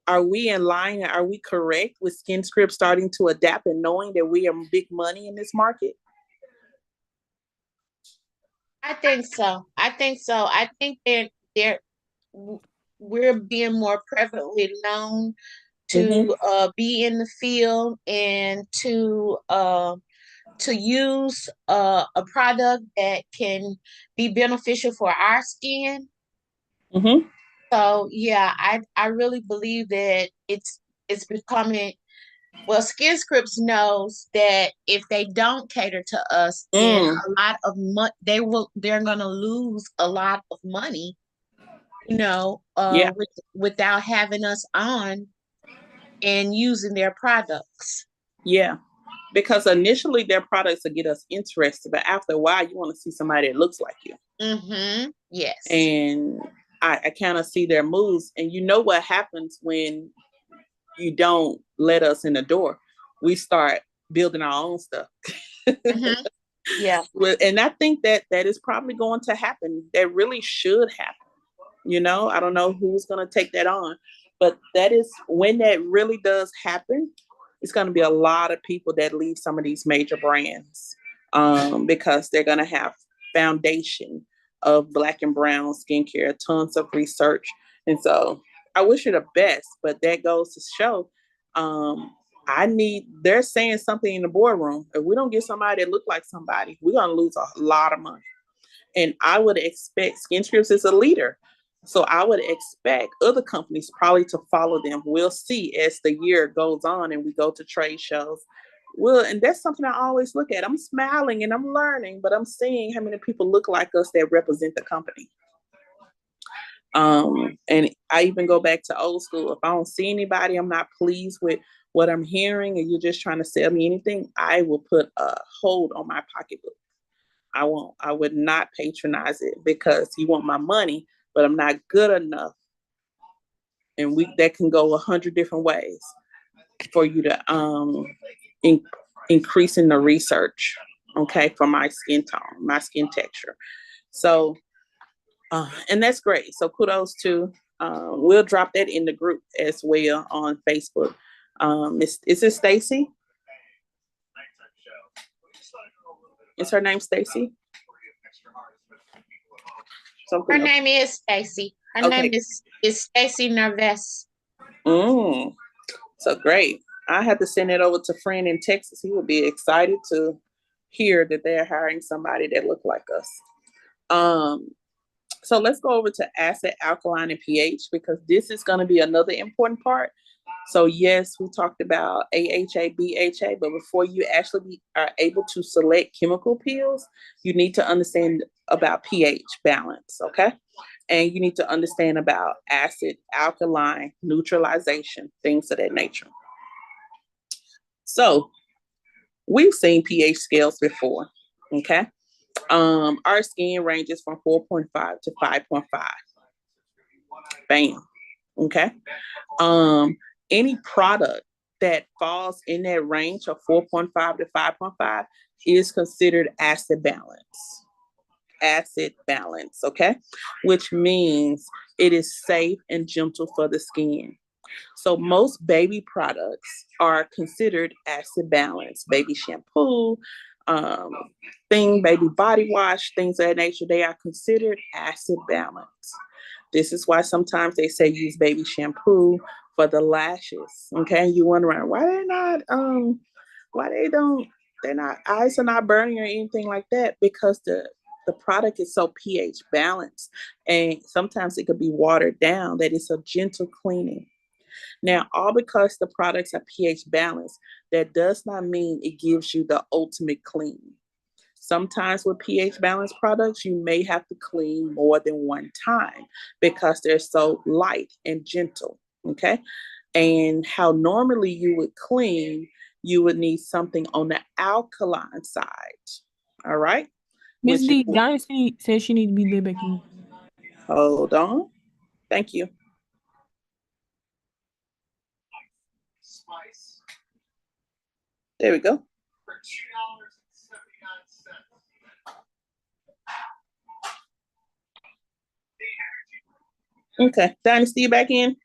Are we in line? Are we correct with SkinScript starting to adapt and knowing that we are big money in this market? I think so. I think so. I think that they're we're being more prevalently known Mm-hmm. to be in the field and to use a product that can be beneficial for our skin. Mm-hmm. So yeah, I really believe that it's becoming well, Skin Scripts knows that if they don't cater to us, then Mm. a lot of they're gonna lose a lot of money, Yeah. without having us on and using their products. Yeah. Because initially their products will get us interested, but after a while you want to see somebody that looks like you. Mm-hmm. Yes. And I kind of see their moves. And you know what happens when you don't let us in the door? We start building our own stuff. Mm-hmm. Yeah. And I think that that is probably going to happen. That really should happen. I don't know who's going to take that on, but that is when that really does happen. It's going to be a lot of people that leave some of these major brands because they're going to have foundation of black and brown skincare, tons of research, and so I wish you the best. But that goes to show, um, They're saying something in the boardroom. If we don't get somebody that look like somebody, we're going to lose a lot of money. And I would expect SkinScripts is a leader. So I would expect other companies probably to follow them. We'll see as the year goes on and we go to trade shows. Well, and that's something I always look at. I'm smiling and I'm learning, but I'm seeing how many people look like us that represent the company. And I even go back to old school. If I don't see anybody, I'm not pleased with what I'm hearing, and you're just trying to sell me anything, I will put a hold on my pocketbook. I won't. I would not patronize it because you want my money, but I'm not good enough. And that can go 100 different ways for you to in, increase in the research, okay, for my skin tone, my skin texture. So, and that's great. So kudos to. We'll drop that in the group as well on Facebook. Is it Stacy? Is her name Stacy? Her Something else. name is Stacy. Her name Okay. is Stacy Nerves. Mm. So great. I had to send it over to a friend in Texas. He would be excited to hear that they're hiring somebody that look like us. Um, so let's go over to acid, alkaline, and pH because this is going to be another important part. So yes, we talked about AHA, BHA, but before you actually are able to select chemical peels, you need to understand about pH balance, okay? And you need to understand about acid, alkaline, neutralization, things of that nature. So we've seen pH scales before, okay? Our skin ranges from 4.5 to 5.5. Bam. Okay. Um, any product that falls in that range of 4.5 to 5.5 is considered acid balance. Acid balance, okay? Which means it is safe and gentle for the skin. So most baby products are considered acid balanced. Baby shampoo, um, baby body wash, things of that nature, they are considered acid balanced. This is why sometimes they say use baby shampoo for the lashes. Okay, you wonder why they're not why they don't they're not eyes are not burning or anything like that, because the product is so pH balanced, and sometimes it could be watered down, that it's a gentle cleaning. Now, all because the products are pH balanced, that does not mean it gives you the ultimate clean. Sometimes with pH balanced products, you may have to clean more than one time because they're so light and gentle. Okay. And how normally you would clean, you would need something on the alkaline side. All right. Miss Which is, D, Dynasty says she need to be laid back in. hold on. Thank you. There we go. Okay. Dynasty, you back in?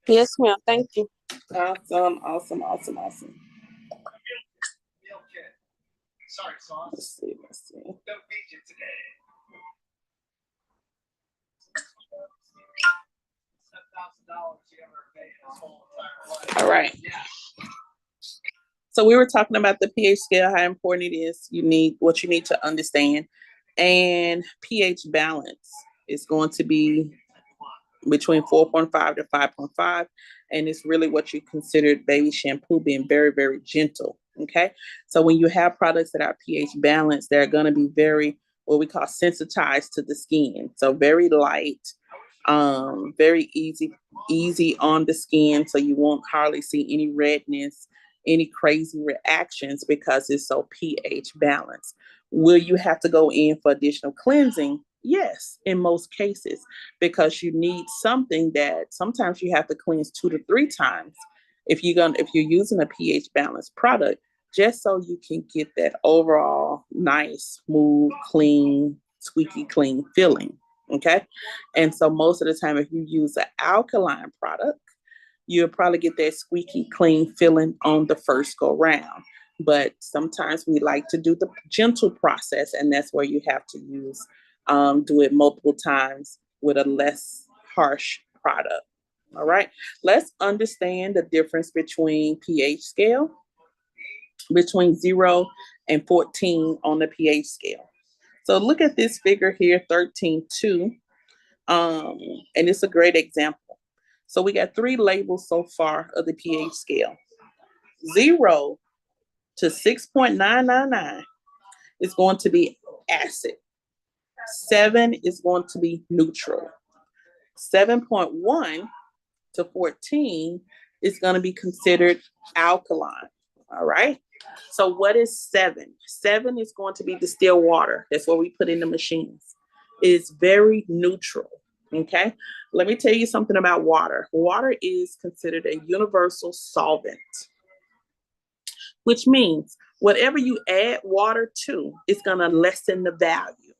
Yes, ma'am. Thank you. Awesome, awesome, awesome, awesome. Let's see, let's see. All right. So we were talking about the pH scale, how important it is. You need what you need to understand. And pH balance is going to be between 4.5 to 5.5. And it's really what you considered baby shampoo, being very, very gentle. Okay. So when you have products that are pH balanced, they're going to be very, what we call sensitized to the skin. So very light, very easy on the skin. So you won't hardly see any redness, any crazy reactions, because it's so pH balanced. Will you have to go in for additional cleansing? Yes, in most cases, because you need something that sometimes you have to cleanse 2 to 3 times if you're using a pH balanced product, just so you can get that overall nice, smooth, clean, squeaky clean feeling. Okay. And so most of the time, if you use an alkaline product, you'll probably get that squeaky clean feeling on the first go round. But sometimes we like to do the gentle process, and that's where you have to do it multiple times with a less harsh product. All right. Let's understand the difference between pH scale, between 0 and 14 on the pH scale. So look at this figure here, 13.2. And it's a great example. So we got 3 labels so far of the pH scale. 0 to 6.999 is going to be acid. 7 is going to be neutral. 7.1 to 14 is going to be considered alkaline. All right. So what is 7? 7 is going to be distilled water. That's what we put in the machines. It's very neutral. Okay. Let me tell you something about water. Water is considered a universal solvent, which means whatever you add water to, it's going to lessen the value.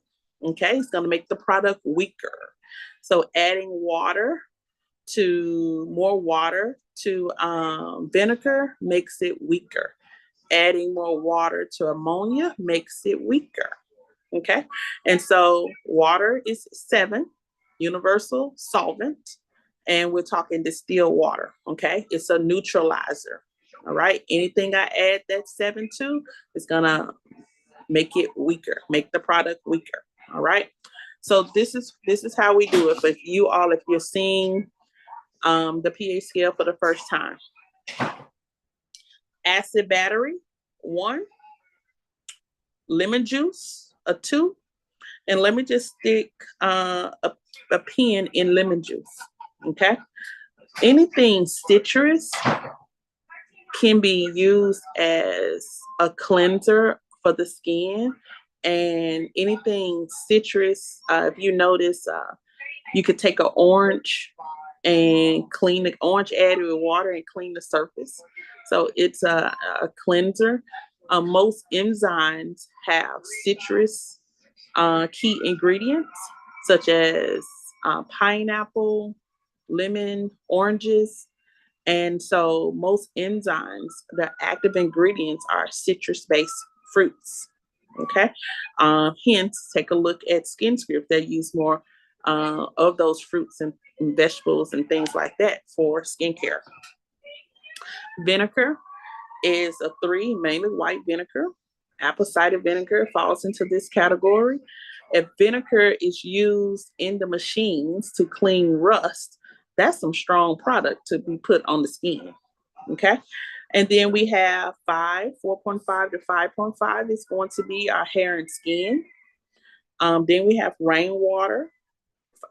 Okay. It's going to make the product weaker. So adding more water to vinegar makes it weaker. Adding more water to ammonia makes it weaker. Okay. And so water is 7, universal solvent. And we're talking distilled water. Okay. It's a neutralizer. All right. Anything I add that 7 to is going to make it weaker, make the product weaker. All right. So this is how we do it. But if you're seeing the pH scale for the first time, acid battery, 1, lemon juice, a 2, and let me just stick a pen in lemon juice. Okay. Anything citrus can be used as a cleanser for the skin, and anything citrus, if you notice, you could take an orange and clean the orange, add it with water and clean the surface. So it's a cleanser. Most enzymes have citrus key ingredients, such as pineapple, lemon, oranges. And so most enzymes, the active ingredients are citrus-based fruits. Okay. Hence, take a look at skin script. They use more of those fruits and vegetables and things like that for skincare. Vinegar is a three, mainly white vinegar. Apple cider vinegar falls into this category. If vinegar is used in the machines to clean rust, that's some strong product to be put on the skin. Okay. And then we have 4.5 to 5.5 is going to be our hair and skin. Then we have rainwater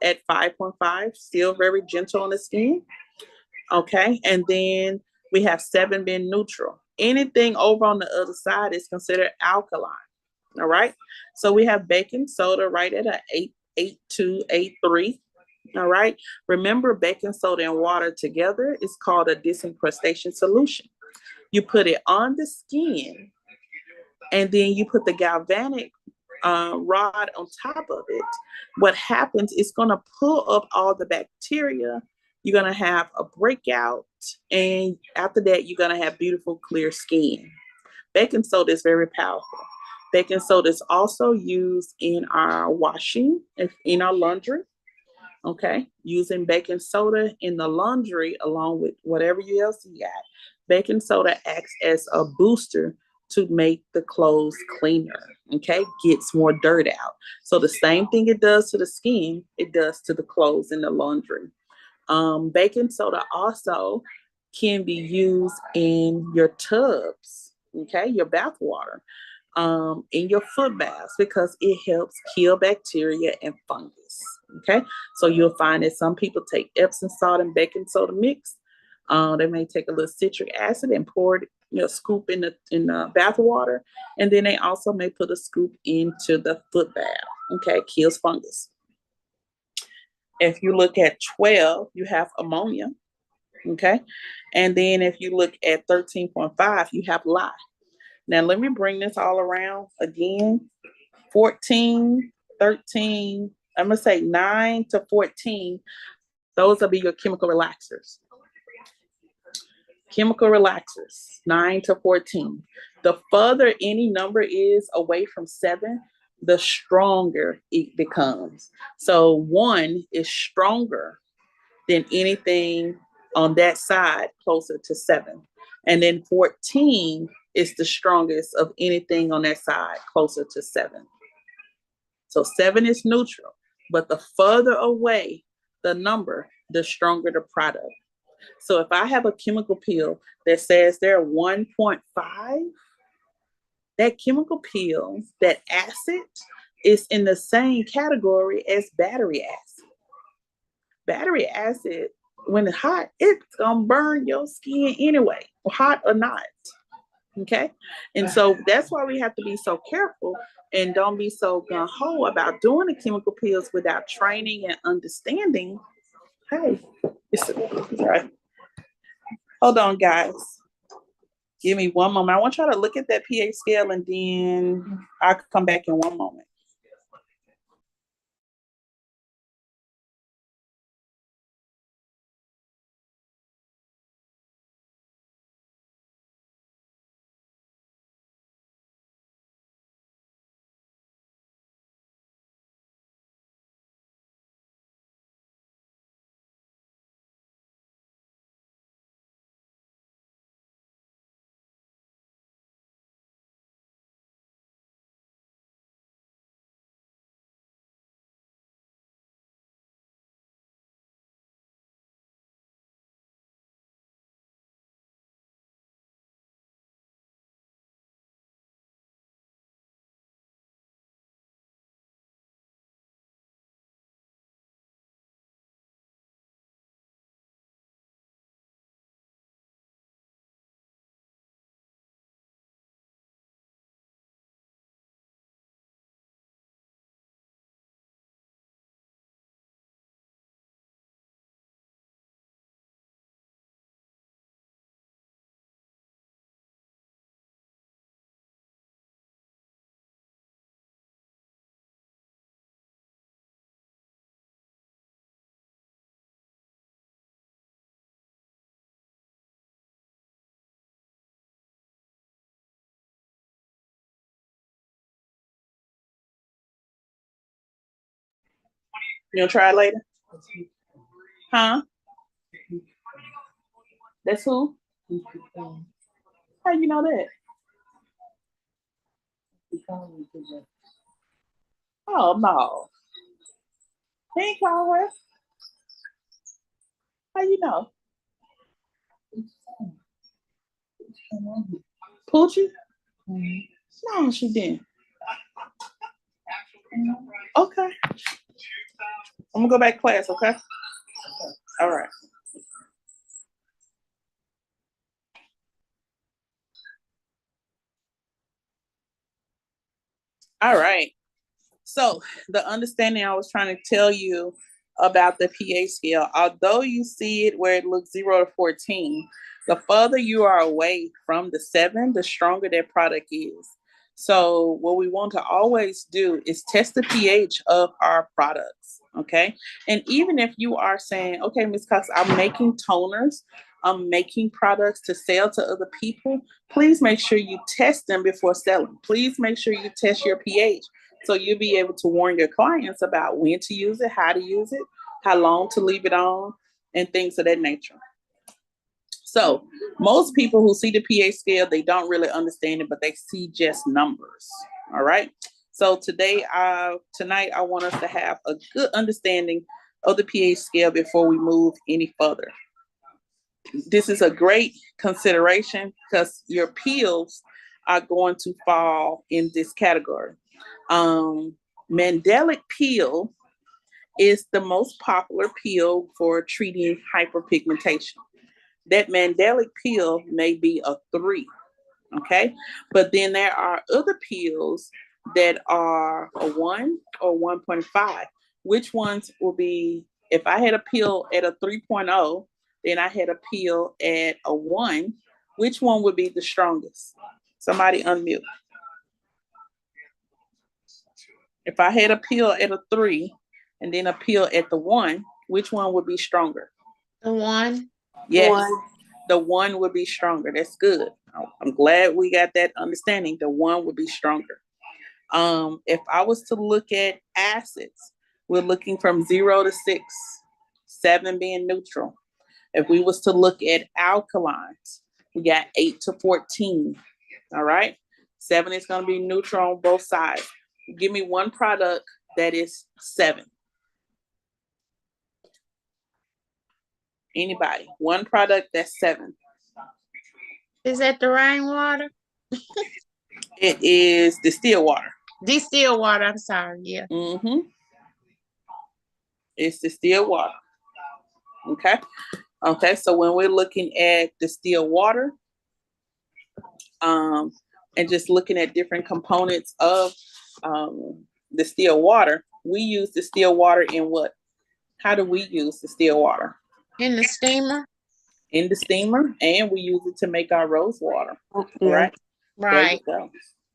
at 5.5, still very gentle on the skin. Okay. And then we have 7 being neutral. Anything over on the other side is considered alkaline. All right. So we have baking soda right at a 8.2, 8.3. All right. Remember, baking soda and water together is called a disincrustation solution. You put it on the skin, and then you put the galvanic rod on top of it. What happens is going to pull up all the bacteria. You're going to have a breakout, and after that, you're going to have beautiful, clear skin. Baking soda is very powerful. Baking soda is also used in our washing, in our laundry. Okay, using baking soda in the laundry along with whatever else you got. Baking soda acts as a booster to make the clothes cleaner. Okay, gets more dirt out. So the same thing it does to the skin, it does to the clothes in the laundry. Baking soda also can be used in your tubs, okay, your bath water, in your foot baths because it helps kill bacteria and fungus. Okay, so you'll find that some people take Epsom salt and baking soda mix. They may take a little citric acid and pour it, scoop in the bath water, and then they also may put a scoop into the foot bath. Okay, kills fungus. If you look at 12, you have ammonia. Okay, and then if you look at 13.5, you have lye. Now let me bring this all around again. 14, 13, I'm gonna say 9 to 14, those will be your chemical relaxers. Chemical relaxers, 9 to 14. The further any number is away from 7, the stronger it becomes. So 1 is stronger than anything on that side closer to 7. And then 14 is the strongest of anything on that side closer to 7. So 7 is neutral, but the further away the number, the stronger the product. So if I have a chemical peel that says they're 1.5, that chemical peel, that acid, is in the same category as battery acid. Battery acid, when it's hot, it's gonna burn your skin anyway, hot or not. Okay. And so that's why we have to be so careful and don't be so gung ho about doing the chemical pills without training and understanding. Hey, right. Hold on, guys. Give me one moment. I want y'all to look at that pH scale and then I'll come back in one moment. You'll try it later? Huh? That's who? How you know that? Oh no. He ain't call her. How you know? Poochie? No, she didn't. Okay. I'm gonna go back to class, okay? All right. All right. So the understanding I was trying to tell you about the pH scale, although you see it where it looks 0 to 14, the further you are away from the 7, the stronger that product is. So what we want to always do is test the pH of our products. Okay. And even if you are saying, okay, Miss Cox, I'm making toners, I'm making products to sell to other people, please make sure you test them before selling. Please make sure you test your pH so you'll be able to warn your clients about when to use it, how long to leave it on, and things of that nature. So most people who see the pH scale, they don't really understand it, but they see just numbers. All right. So tonight, I want us to have a good understanding of the pH scale before we move any further. This is a great consideration because your pills are going to fall in this category. Mandelic peel is the most popular peel for treating hyperpigmentation. That mandelic peel may be a 3, okay? But then there are other peels that are a 1 or 1.5. Which ones will be, if I had a peel at a 3.0, then I had a peel at a 1, which one would be the strongest? Somebody unmute. If I had a peel at a 3 and then a peel at the 1, which one would be stronger? The one. Yes, One. the 1 would be stronger. That's good. I'm glad we got that understanding. The 1 would be stronger. If I was to look at acids, we're looking from 0 to 6, 7 being neutral. If we was to look at alkalines, we got 8 to 14. All right. 7 is going to be neutral on both sides. Give me one product that is 7. Anybody? One product that's 7. Is that the rainwater? It is distilled water. Distilled water. I'm sorry. Yeah. Mm-hmm. It's distilled water. Okay. Okay. So when we're looking at distilled water, and just looking at different components of distilled water, we use distilled water in what? How do we use distilled water? In the steamer. In the steamer, and we use it to make our rose water. Yeah. Right? There you Right. go.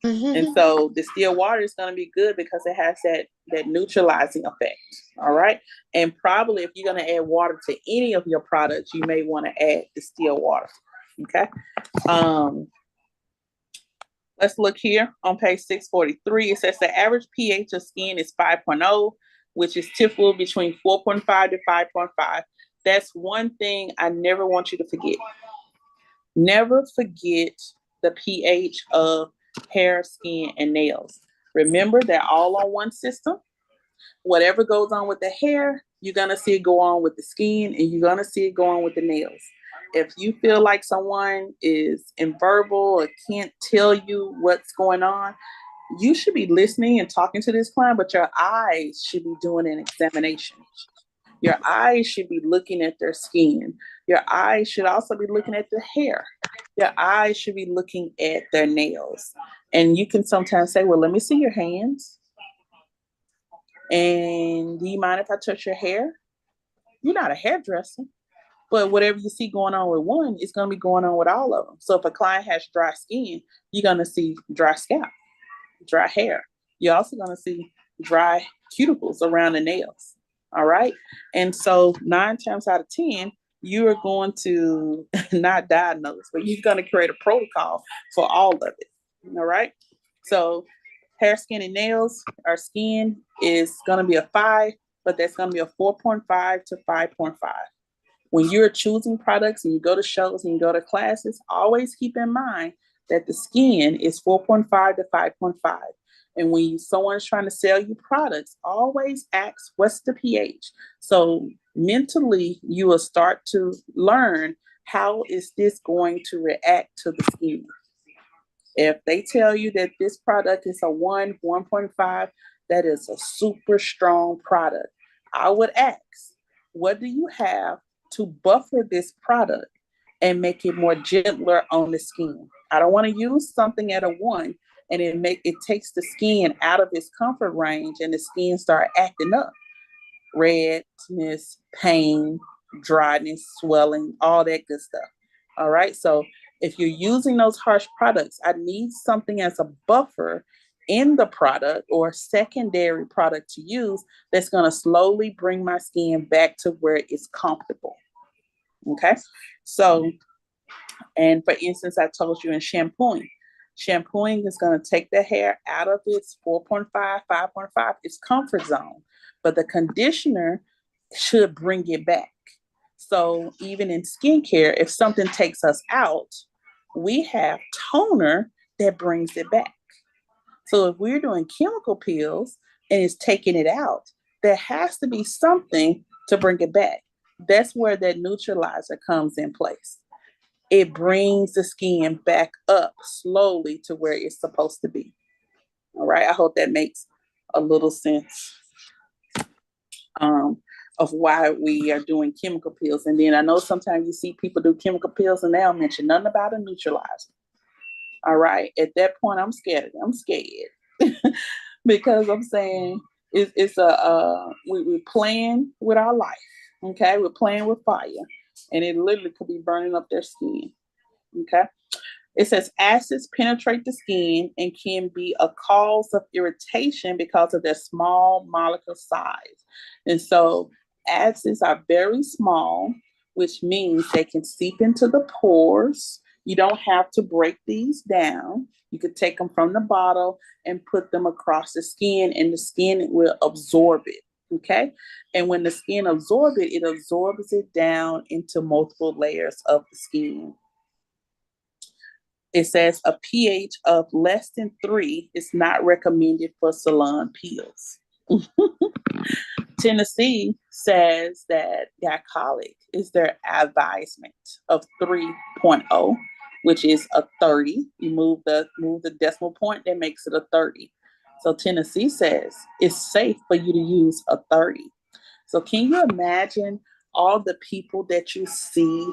Mm-hmm. And so distilled water is going to be good because it has that neutralizing effect. All right. And probably if you're going to add water to any of your products, you may want to add distilled water. Okay. Let's look here on page 643. It says the average pH of skin is 5.0, which is typical between 4.5 to 5.5. That's one thing I never want you to forget. Never forget the pH of hair, skin, and nails. Remember, they're all on one system. Whatever goes on with the hair, you're going to see it go on with the skin, and you're going to see it go on with the nails. If you feel like someone is inverbal or can't tell you what's going on, you should be listening and talking to this client, but your eyes should be doing an examination. Your eyes should be looking at their skin. Your eyes should also be looking at the hair. Your eyes should be looking at their nails. And you can sometimes say, well, let me see your hands. And do you mind if I touch your hair? You're not a hairdresser, but whatever you see going on with one, it's going to be going on with all of them. So if a client has dry skin, you're going to see dry scalp, dry hair. You're also going to see dry cuticles around the nails. All right. And so 9 times out of 10, you are going to not diagnose, but you're going to create a protocol for all of it. All right. So hair, skin, and nails, our skin is going to be a 5. but that's going to be a 4.5 to 5.5. When you're choosing products and you go to shows and you go to classes, always keep in mind that the skin is 4.5 to 5.5. And when someone's trying to sell you products, always ask, what's the pH? So mentally, you will start to learn, how is this going to react to the skin? If they tell you that this product is a 1.5, that is a super strong product. I would ask, what do you have to buffer this product and make it more gentler on the skin? I don't want to use something at a 1 and it takes the skin out of its comfort range and the skin start acting up. Redness, pain, dryness, swelling, all that good stuff. All right. So if you're using those harsh products, I need something as a buffer in the product or secondary product to use that's going to slowly bring my skin back to where it's comfortable. Okay. So, and for instance, I told you in shampooing is going to take the hair out of its 4.5, 5.5, its comfort zone, but the conditioner should bring it back. So even in skincare, if something takes us out, we have toner that brings it back. So if we're doing chemical peels and it's taking it out, there has to be something to bring it back. That's where that neutralizer comes in place. It brings the skin back up slowly to where it's supposed to be. All right. I hope that makes a little sense um, of why we are doing chemical peels. And then I know sometimes you see people do chemical peels and they'll mention nothing about a neutralizer. All right. At that point, I'm scared. I'm scared because I'm saying we're playing with our life. Okay. We're playing with fire and it literally could be burning up their skin. Okay. It says acids penetrate the skin and can be a cause of irritation because of their small molecule size. And so acids are very small, which means they can seep into the pores. You don't have to break these down. You could take them from the bottle and put them across the skin, and the skin will absorb it. Okay. And when the skin absorbs it, it absorbs it down into multiple layers of the skin. It says a pH of less than 3 is not recommended for salon peels. Tennessee says that glycolic is their advisement of 3.0, which is a 30. You move the decimal point, that makes it a 30. So Tennessee says it's safe for you to use a 30. So can you imagine all the people that you see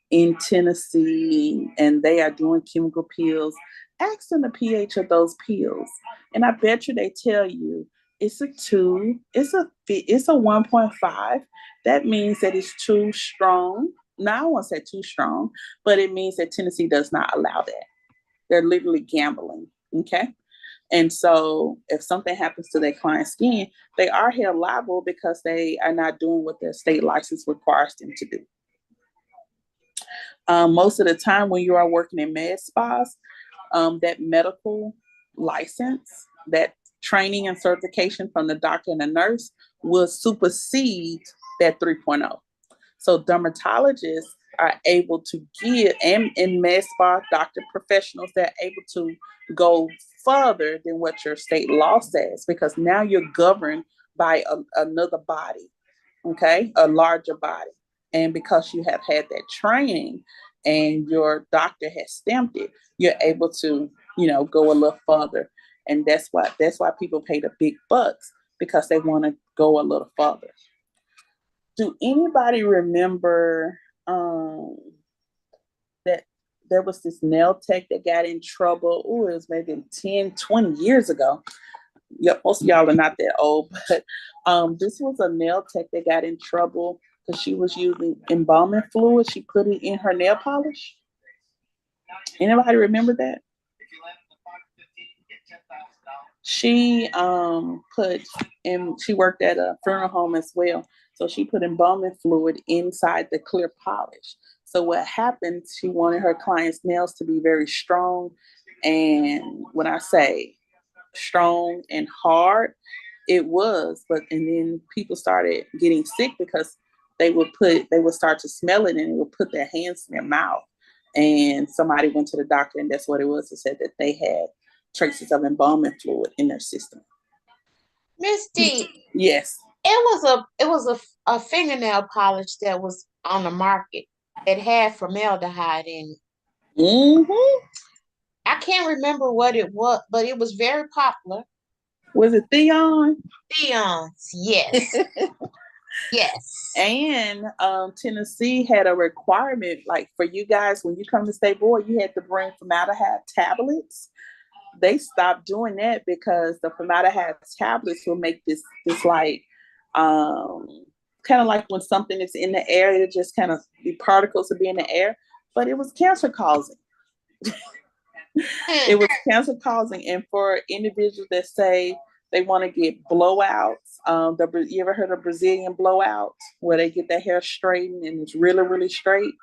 in Tennessee and they are doing chemical peels? Ask them the pH of those peels. And I bet you they tell you it's a 2, it's a 1.5. That means that it's too strong. Now I won't say too strong, but it means that Tennessee does not allow that. They're literally gambling. Okay. And so if something happens to their client's skin, they are held liable because they are not doing what their state license requires them to do. Most of the time when you are working in med spas, that medical license, that training and certification from the doctor and the nurse will supersede that 3.0. So dermatologists are able to give, and in med spa doctor professionals, they're able to go further than what your state law says because now you're governed by another body, okay, a larger body. And because you have had that training and your doctor has stamped it, you're able to, go a little further. And that's why people pay the big bucks because they want to go a little further. Do anybody remember that there was this nail tech that got in trouble? Oh, it was maybe 10, 20 years ago. Yeah, most of y'all are not that old, but this was a nail tech that got in trouble because she was using embalming fluid. She put it in her nail polish. Anybody remember that? She put in. She worked at a funeral home as well, so she put embalming fluid inside the clear polish. So what happened? She wanted her clients' nails to be very strong, and when I say strong and hard, It was, but and then people started getting sick because they would start to smell it and they would put their hands in their mouth. And somebody went to the doctor and that's what it was. It said that they had traces of embalming fluid in their system. Miss D, Yes. it was a fingernail polish that was on the market that had formaldehyde in it. Mm-hmm. I can't remember what it was, but it was very popular. Was it Theon? Theon's, yes, yes. And Tennessee had a requirement, like for you guys, when you come to state board, you had to bring formaldehyde tablets. They stopped doing that because the formaldehyde tablets will make this like um, kind of like when something is in the air, it just kind of the particles will be in the air, but it was cancer causing. It was cancer causing, and for individuals that say they want to get blowouts, you ever heard of Brazilian blowout where they get their hair straightened and it's really really straight?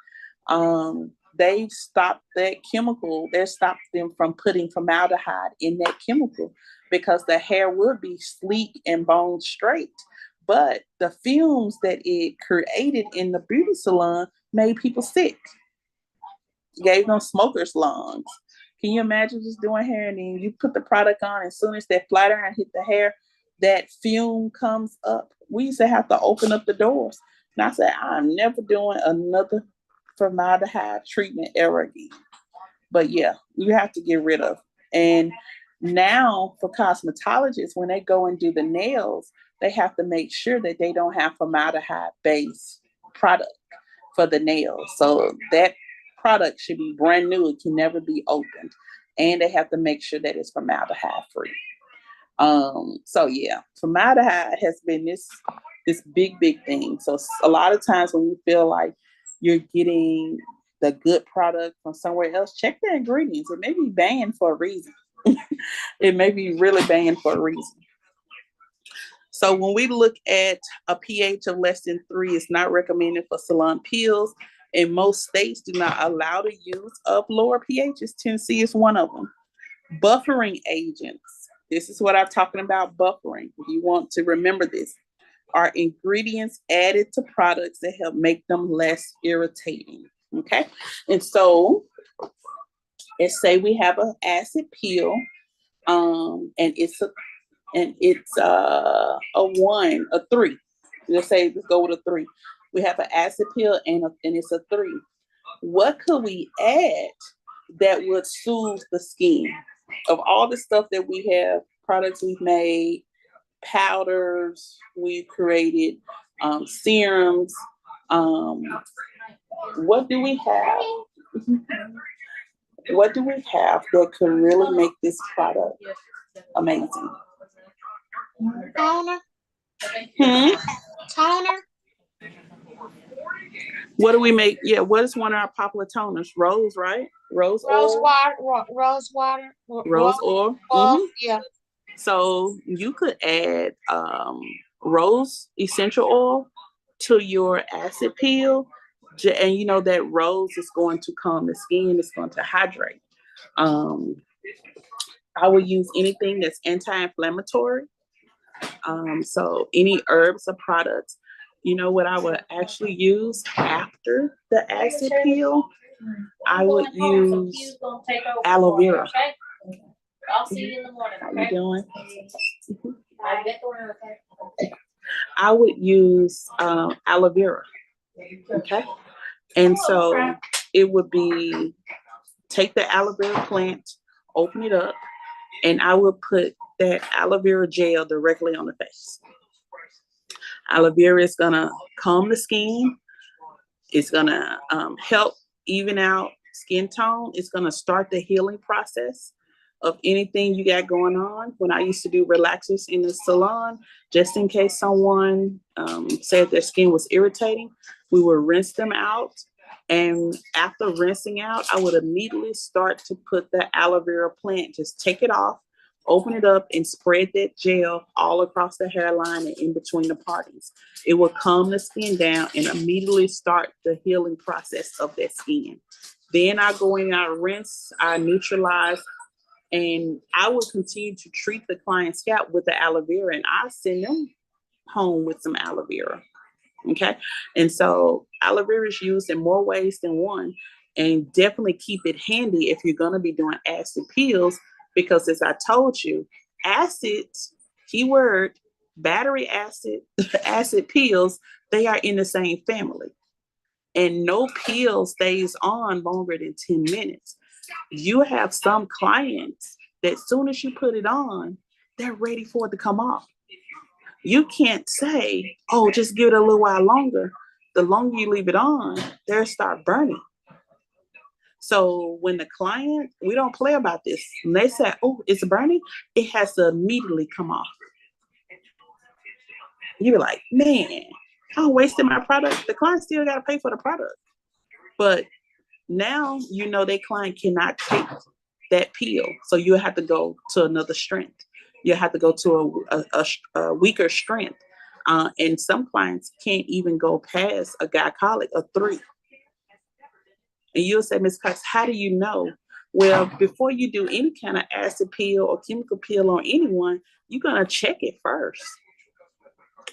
They stopped that chemical. They stopped them from putting formaldehyde in that chemical because the hair would be sleek and bone straight. But the fumes that it created in the beauty salon made people sick, gave them smoker's lungs. Can you imagine just doing hair and then you put the product on, as soon as that flat iron hit the hair, that fume comes up? We used to have to open up the doors. And I said, I'm never doing another formaldehyde treatment ever again. But yeah, you have to get rid of. And now for cosmetologists, when they go and do the nails, they have to make sure that they don't have formaldehyde based product for the nails. So that product should be brand new. It can never be opened. And they have to make sure that it's formaldehyde free. So yeah, formaldehyde has been this big thing. So a lot of times when you feel like you're getting the good product from somewhere else, check the ingredients. It may be banned for a reason. It may be really banned for a reason. So when we look at a pH of less than 3, it's not recommended for salon peels. And most states do not allow the use of lower pHs. Tennessee is one of them. Buffering agents. This is what I'm talking about, buffering. You want to remember this. Are ingredients added to products that help make them less irritating. Okay. And so let's say we have an acid peel, and it's a 1, a 3. Let's go with a 3. We have an acid peel and it's a 3. What could we add that would soothe the skin? Of all the stuff that we have, products we've made, powders we've created, serums, what do we have? What do we have that could really make this product amazing? Toner, Hmm? toner, What do we make? Yeah, what is one of our popular toners? Rose, right? Rose rose oil. water, rose water, Rose oil. oil. Yeah. So you could add rose essential oil to your acid peel, and you know that rose is going to calm the skin. It's going to hydrate. Um, I would use anything that's anti-inflammatory. So any herbs or products. You know what I would actually use after the acid peel? I would use aloe vera. I'll see you in the morning. How you doing? I would use aloe vera. Okay. And so it would be take the aloe vera plant, open it up, and I would put that aloe vera gel directly on the face. Aloe vera is gonna calm the skin. It's gonna help even out skin tone. It's gonna start the healing process of anything you got going on. When I used to do relaxers in the salon, just in case someone said their skin was irritating, we would rinse them out. And after rinsing out, I would immediately start to put the aloe vera plant, just take it off, open it up, and spread that gel all across the hairline and in between the parties. It will calm the skin down and immediately start the healing process of that skin. Then I go in, I rinse, I neutralize, And I will continue to treat the client's scalp with the aloe vera, and I send them home with some aloe vera. Okay. And so aloe vera is used in more ways than one. And definitely keep it handy if you're going to be doing acid peels, because as I told you, acid, keyword, battery acid, acid peels, they are in the same family. And no peel stays on longer than 10 minutes. You have some clients that as soon as you put it on, they're ready for it to come off. You can't say, oh, just give it a little while longer. The longer you leave it on, they'll start burning. So when the client, we don't play about this. When they say, oh, it's burning, it has to immediately come off. You be like, man, I'm wasting my product. The client still got to pay for the product. But now you know their client cannot take that peel. So you have to go to another strength. You have to go to a weaker strength. And some clients can't even go past a glycolic of 3. And you'll say, Ms. Cox, how do you know? Well, before you do any kind of acid peel or chemical peel on anyone, you're going to check it first.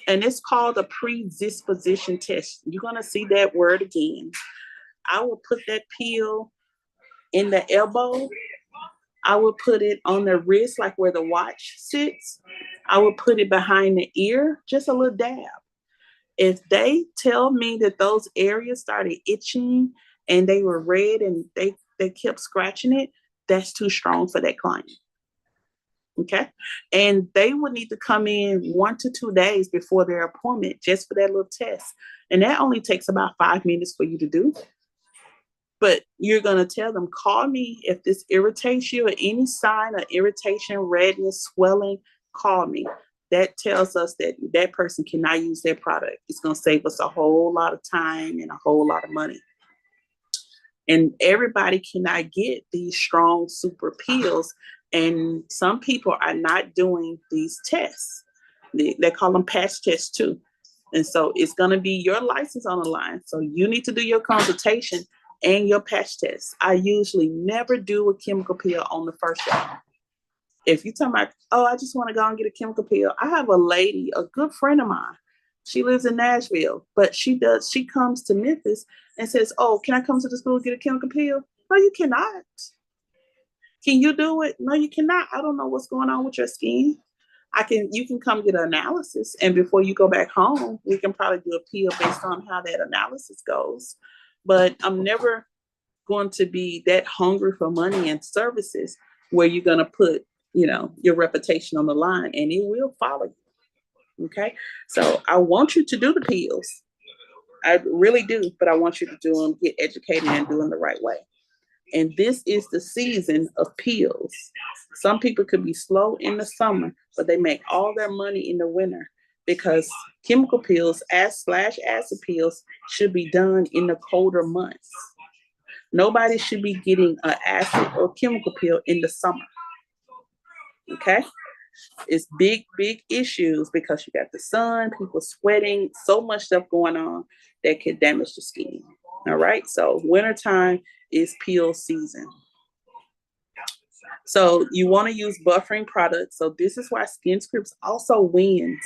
And it's called a predisposition test. You're going to see that word again. I will put that peel in the elbow. I would put it on the wrist, like where the watch sits. I would put it behind the ear, just a little dab. If they tell me that those areas started itching and they were red and they kept scratching it, that's too strong for that client. Okay. And they would need to come in 1 to 2 days before their appointment just for that little test. And that only takes about 5 minutes for you to do. But you're going to tell them, call me if this irritates you or any sign of irritation, redness, swelling, call me. That tells us that that person cannot use their product. It's going to save us a whole lot of time and a whole lot of money. And everybody cannot get these strong super peels. And some people are not doing these tests. They call them patch tests too. And so it's going to be your license on the line. So you need to do your consultation and your patch test. I usually never do a chemical peel on the first day. If you're talking about, oh, I just want to go and get a chemical peel. I have a lady, a good friend of mine. She lives in Nashville, but she comes to Memphis and says, oh, can I come to the school and get a chemical peel? No, you cannot. Can you do it? No, you cannot. I don't know what's going on with your skin. You can come get an analysis, and before you go back home, we can probably do a peel based on how that analysis goes. But I'm never going to be that hungry for money and services where you're going to put, your reputation on the line, and it will follow you. Okay. So I want you to do the peels. I really do, but I want you to do them, get educated and do them the right way. And this is the season of peels. Some people could be slow in the summer, but they make all their money in the winter because chemical peels /acid peels should be done in the colder months. Nobody should be getting an acid or chemical peel in the summer. Okay? It's big, big issues because you got the sun, people sweating, so much stuff going on that could damage the skin. All right? So wintertime is peel season. So you want to use buffering products. So this is why Skin Scripts also wins.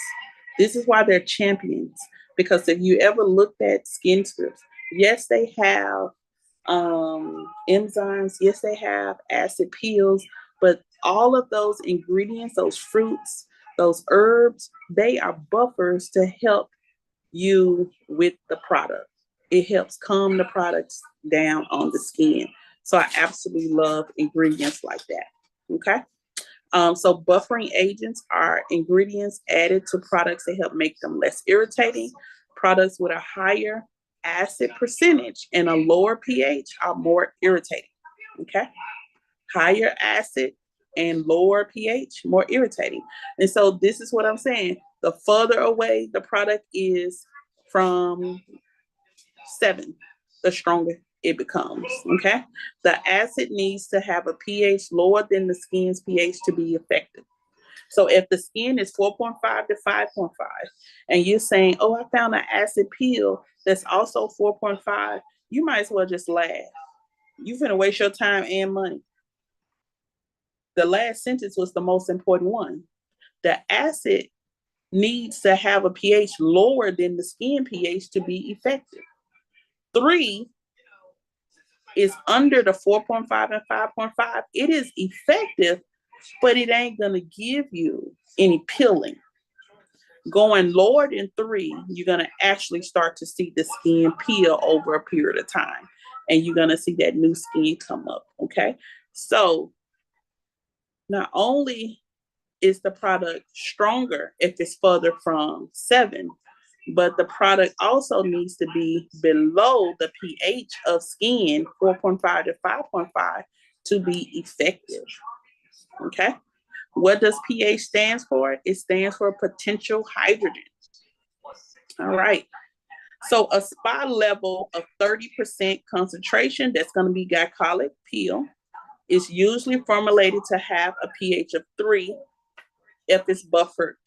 This is why they're champions. Because if you ever looked at Skin Scripts, yes, they have enzymes. Yes, they have acid peels, but all of those ingredients, those fruits, those herbs, they are buffers to help you with the product. It helps calm the products down on the skin. So I absolutely love ingredients like that. Okay. So buffering agents are ingredients added to products that help make them less irritating. Products with a higher acid percentage and a lower pH are more irritating. Okay. Higher acid and lower pH, more irritating. And so this is what I'm saying. The further away the product is from 7, the stronger it becomes. Okay. The acid needs to have a pH lower than the skin's pH to be effective. So if the skin is 4.5 to 5.5, and you're saying, oh, I found an acid peel that's also 4.5, you might as well just laugh. You're going to waste your time and money. the last sentence was the most important one. The acid needs to have a pH lower than the skin pH to be effective. 3 is under the 4.5 and 5.5. It is effective, but it ain't going to give you any peeling. Going lower than 3, you're going to actually start to see the skin peel over a period of time. And you're going to see that new skin come up. Okay. So not only is the product stronger if it's further from 7, but the product also needs to be below the pH of skin, 4.5 to 5.5, to be effective. Okay. What does pH stands for? It stands for potential hydrogen. All right. So a spa level of 30% concentration, that's going to be glycolic peel, is usually formulated to have a pH of 3 if it's buffered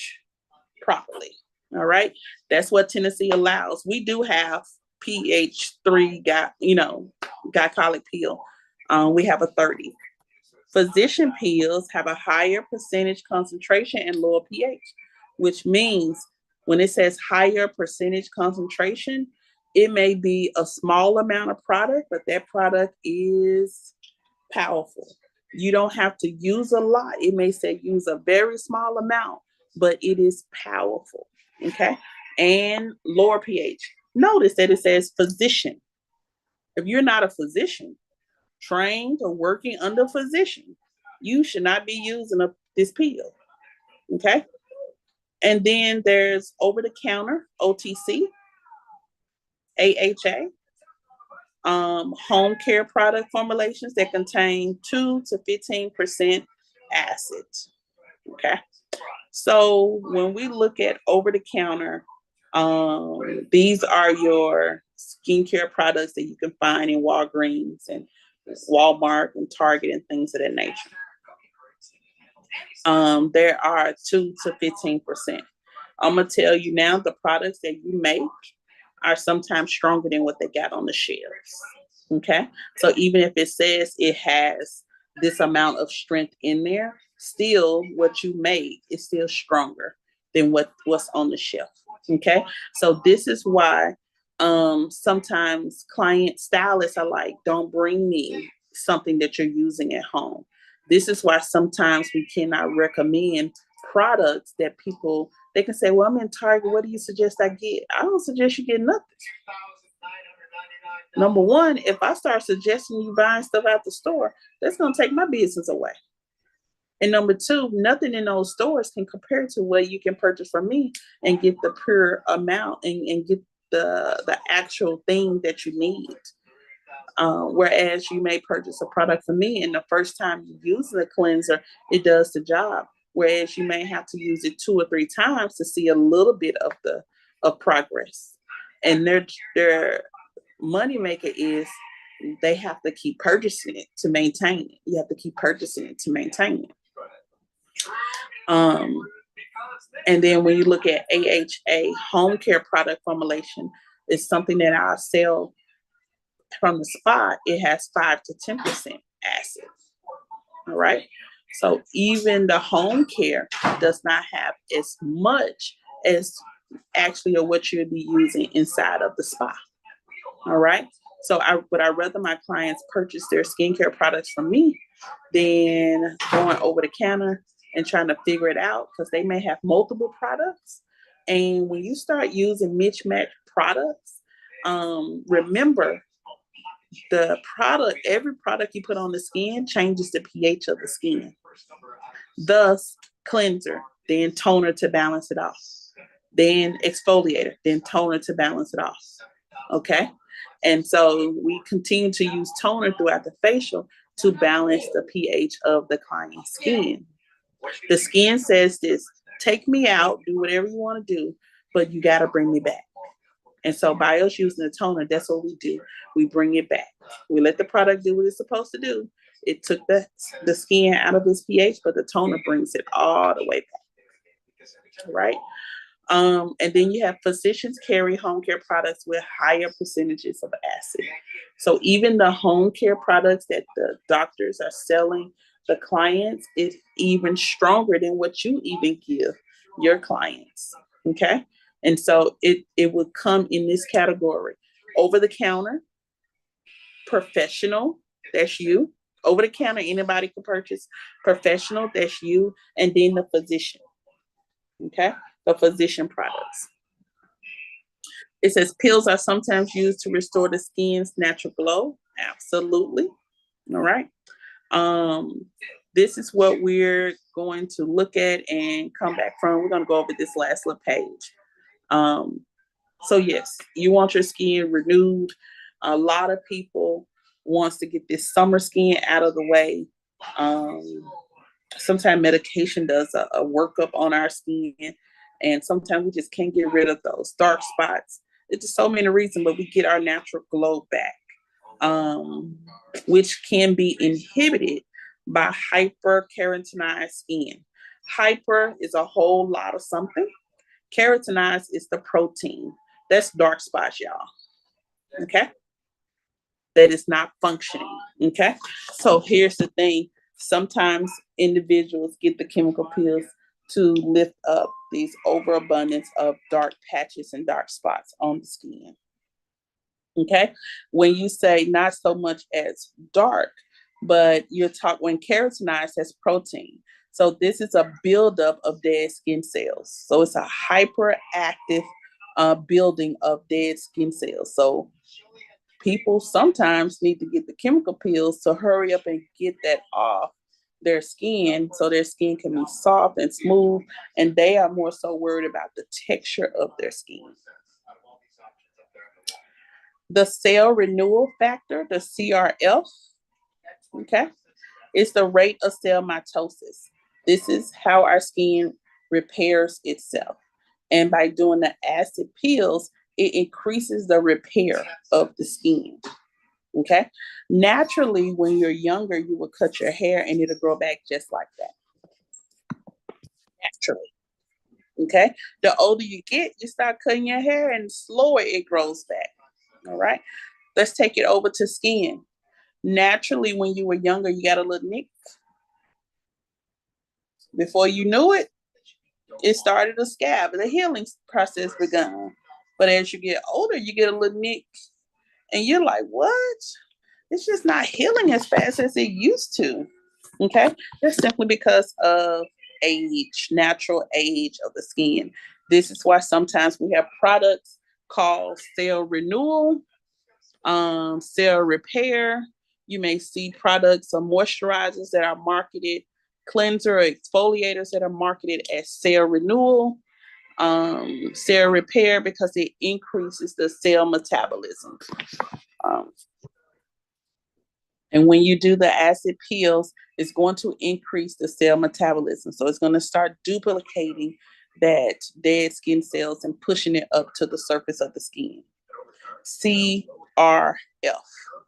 properly. All right. That's what Tennessee allows. We do have pH 3, glycolic peel. We have a 30. Physician peels have a higher percentage concentration and lower pH, which means when it says higher percentage concentration, it may be a small amount of product, but that product is powerful. You don't have to use a lot. It may say use a very small amount, but it is powerful. Okay. And lower pH. Notice that it says physician. If you're not a physician, trained or working under a physician, you should not be using this pill. Okay. And then there's over the counter, OTC, AHA, home care product formulations that contain 2 to 15% acid. Okay. So when we look at over the counter, these are your skincare products that you can find in Walgreens and Walmart and Target and things of that nature. There are 2 to 15%. I'm gonna tell you now, the products that you make are sometimes stronger than what they got on the shelves. Okay, so even if it says it has this amount of strength in there, still what you make is still stronger than what's on the shelf. Okay, so this is why sometimes client stylists are like, don't bring me something that you're using at home. This is why sometimes we cannot recommend products that people, they can say, well, I'm in Target, what do you suggest I get? I don't suggest you get nothing. Number one, if I start suggesting you buying stuff out the store, that's going to take my business away. And number two, nothing in those stores can compare to what you can purchase from me and get the pure amount and get the actual thing that you need. Whereas you may purchase a product from me and the first time you use the cleanser, it does the job. Whereas you may have to use it 2 or 3 times to see a little bit of progress. And their money maker is they have to keep purchasing it to maintain it. You have to keep purchasing it to maintain it. And then when you look at AHA, home care product formulation, is something that I sell from the spot. It has 5 to 10% acid. All right. So even the home care does not have as much as actually of what you'll be using inside of the spa. All right. So would I rather my clients purchase their skincare products from me than going over the counter and trying to figure it out, because they may have multiple products. And when you start using mismatched products, remember every product you put on the skin changes the pH of the skin. Thus, cleanser, then toner to balance it off, then exfoliator, then toner to balance it off. Okay. And so we continue to use toner throughout the facial to balance the pH of the client's skin. The skin says this: take me out, do whatever you want to do, but you got to bring me back. And so by us using the toner, that's what we do. We bring it back. We let the product do what it's supposed to do. It took the skin out of its pH, but the toner brings it all the way back. Right? And then you have physicians carry home care products with higher percentages of acid. So even the home care products that the doctors are selling the clients is even stronger than what you even give your clients. Okay. And so it would come in this category: over the counter, professional, that's you. Over the counter, anybody can purchase. Professional, that's you. And then the physician. Okay. The physician products. It says pills are sometimes used to restore the skin's natural glow. Absolutely. All right. Um, this is what we're going to look at and come back from. We're going to go over this last little page. Um, so yes, you want your skin renewed. A lot of people wants to get this summer skin out of the way. Um, Sometimes medication does a workup on our skin, and sometimes we just can't get rid of those dark spots. It's just so many reasons, but we get our natural glow back, um, which can be inhibited by hyperkeratinized skin. Hyper is a whole lot of something. Keratinized is the protein. That's dark spots, y'all. Okay. That is not functioning. Okay. So here's the thing. Sometimes individuals get the chemical pills to lift up these overabundance of dark patches and dark spots on the skin. Okay. When you say not so much as dark, but you're talking when keratinized has protein. So this is a buildup of dead skin cells. So it's a hyperactive building of dead skin cells. So people sometimes need to get the chemical pills to hurry up and get that off their skin so their skin can be soft and smooth. And they are more so worried about the texture of their skin. The cell renewal factor, the CRF, okay, is the rate of cell mitosis. This is how our skin repairs itself. And by doing the acid pills, it increases the repair of the skin. Okay. Naturally, when you're younger, you will cut your hair and it'll grow back just like that. Naturally. Okay. The older you get, you start cutting your hair and slower it grows back. All right. Let's take it over to skin. Naturally, when you were younger, you got a little nick. Before you knew it, it started a scab. The healing process begun. But as you get older, you get a little nick, and you're like, "What? It's just not healing as fast as it used to." Okay, that's simply because of age, natural age of the skin. This is why sometimes we have products called cell renewal, cell repair. You may see products or moisturizers that are marketed, cleanser or exfoliators that are marketed as cell renewal, cell repair, because it increases the cell metabolism. Um, and when you do the acid peels, it's going to increase the cell metabolism. So it's going to start duplicating that dead skin cells and pushing it up to the surface of the skin. CRF.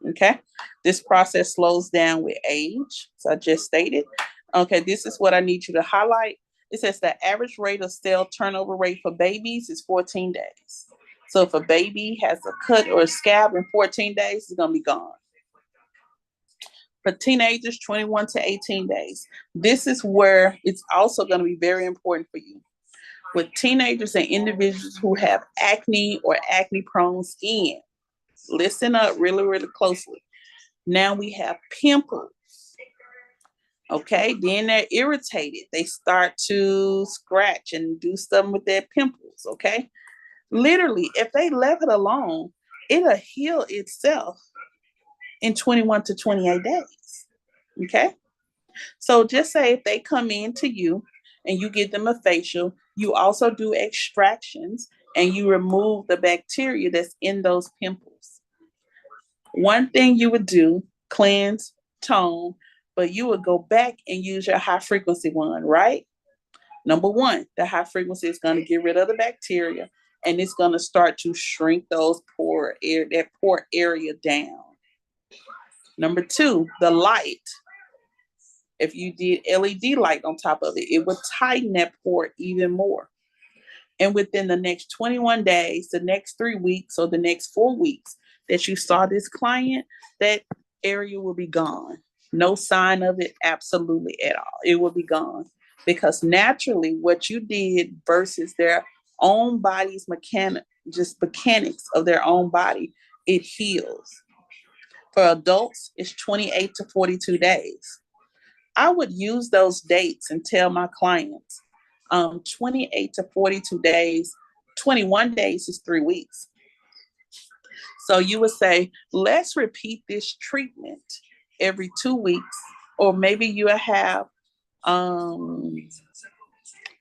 Okay. This process slows down with age. So I just stated. Okay, this is what I need you to highlight. It says the average rate of cell turnover rate for babies is 14 days. So if a baby has a cut or a scab in 14 days, it's going to be gone. For teenagers, 21 to 18 days. This is where it's also going to be very important for you. With teenagers and individuals who have acne or acne prone skin, listen up really, really closely. Now we have pimples. Okay, then they're irritated. They start to scratch and do something with their pimples. Okay, literally, if they left it alone, it'll heal itself in 21 to 28 days. Okay, so just say if they come in to you and you give them a facial, you also do extractions and you remove the bacteria that's in those pimples. One thing you would do, cleanse, tone, but you would go back and use your high frequency one, right? Number one, the high frequency is going to get rid of the bacteria and it's going to start to shrink those that pore area down. Number two, the light. If you did LED light on top of it, it would tighten that pore even more. And within the next 21 days, the next 3 weeks, or the next 4 weeks that you saw this client, that area will be gone. No sign of it, absolutely at all. It will be gone because naturally, what you did versus their own body's mechanics of their own body, it heals. For adults, it's 28 to 42 days. I would use those dates and tell my clients 28 to 42 days, 21 days is 3 weeks. So you would say, let's repeat this treatment every 2 weeks, or maybe you have um,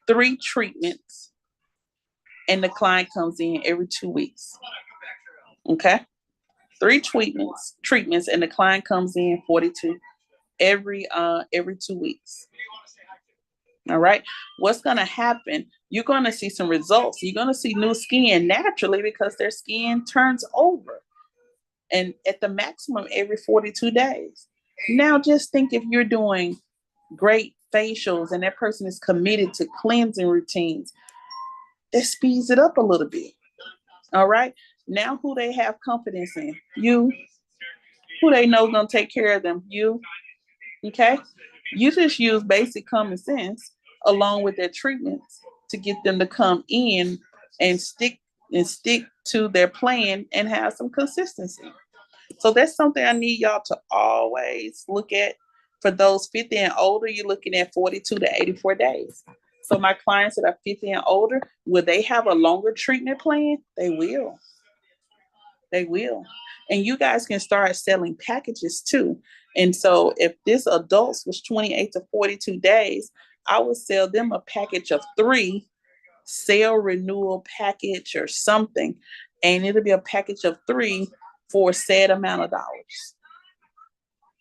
3 treatments and the client comes in every 2 weeks. Okay. 3 treatments and the client comes in 42 every 2 weeks. All right. What's going to happen? You're going to see some results. You're going to see new skin naturally because their skin turns over and at the maximum every 42 days. Now, just think if you're doing great facials and that person is committed to cleansing routines, that speeds it up a little bit. All right. Now, who they have confidence in? You. Who they know going to take care of them? You. Okay. You just use basic common sense along with their treatments to get them to come in and stick to their plan and have some consistency. So that's something I need y'all to always look at. For those 50 and older, you're looking at 42 to 84 days. So my clients that are 50 and older, will they have a longer treatment plan? They will. They will. And you guys can start selling packages too. And so if this adults was 28 to 42 days, I would sell them a package of 3 sale renewal package or something. And it'll be a package of 3 for a set amount of dollars.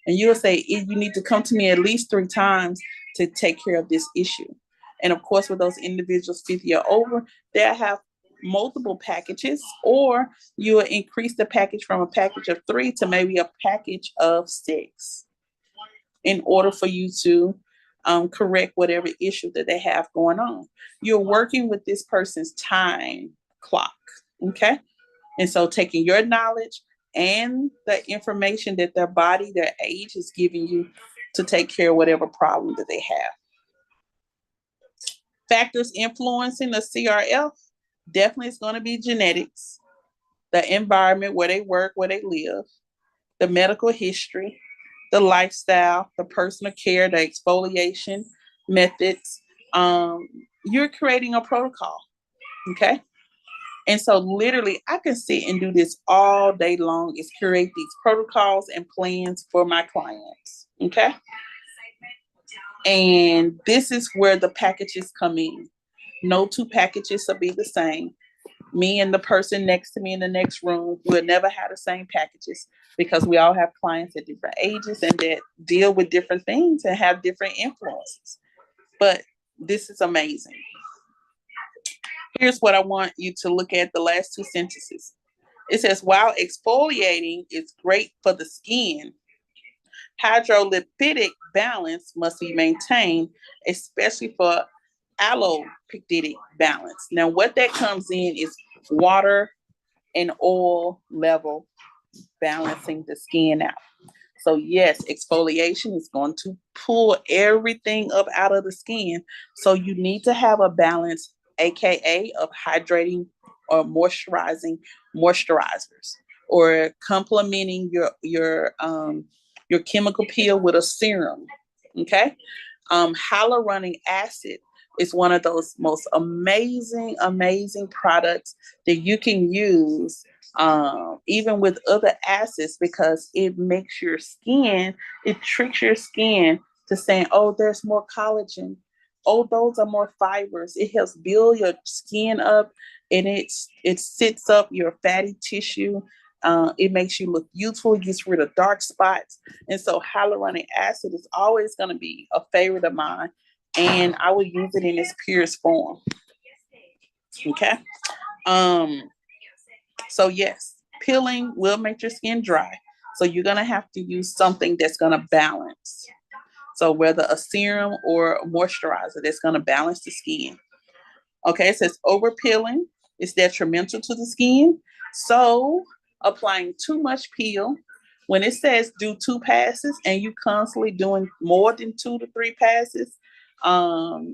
And you'll say, you need to come to me at least 3 times to take care of this issue. And of course, with those individuals 50 or over, they'll have multiple packages, or you will increase the package from a package of 3 to maybe a package of 6 in order for you to correct whatever issue that they have going on. You're working with this person's time clock, okay? And so taking your knowledge and the information that their body, their age is giving you to take care of whatever problem that they have. Factors influencing the CRF definitely is going to be genetics, the environment where they work, where they live, the medical history, the lifestyle, the personal care, the exfoliation methods. You're creating a protocol, okay? And so literally I can sit and do this all day long is create these protocols and plans for my clients. Okay. And this is where the packages come in. No 2 packages will be the same. Me and the person next to me in the next room will never have the same packages because we all have clients at different ages and that deal with different things and have different influences. But this is amazing. Here's what I want you to look at, the last 2 sentences. It says, while exfoliating is great for the skin, hydrolipidic balance must be maintained, especially for allopeptidic balance. Now, what that comes in is water and oil level balancing the skin out. So yes, exfoliation is going to pull everything up out of the skin. So you need to have a balance, aka of hydrating or moisturizers, or complementing your chemical peel with a serum. Okay, hyaluronic acid is one of those most amazing products that you can use even with other acids because it makes your skin, it tricks your skin to saying, oh, there's more collagen. Oh, those are more fibers. It helps build your skin up and it sits up your fatty tissue. It makes you look youthful, it gets rid of dark spots. And so hyaluronic acid is always going to be a favorite of mine. And I will use it in its purest form. Okay. So yes, peeling will make your skin dry. So you're gonna have to use something that's gonna balance. So whether a serum or a moisturizer that's gonna balance the skin. Okay, it says over peeling is detrimental to the skin. So applying too much peel when it says do 2 passes and you constantly doing more than 2 to 3 passes,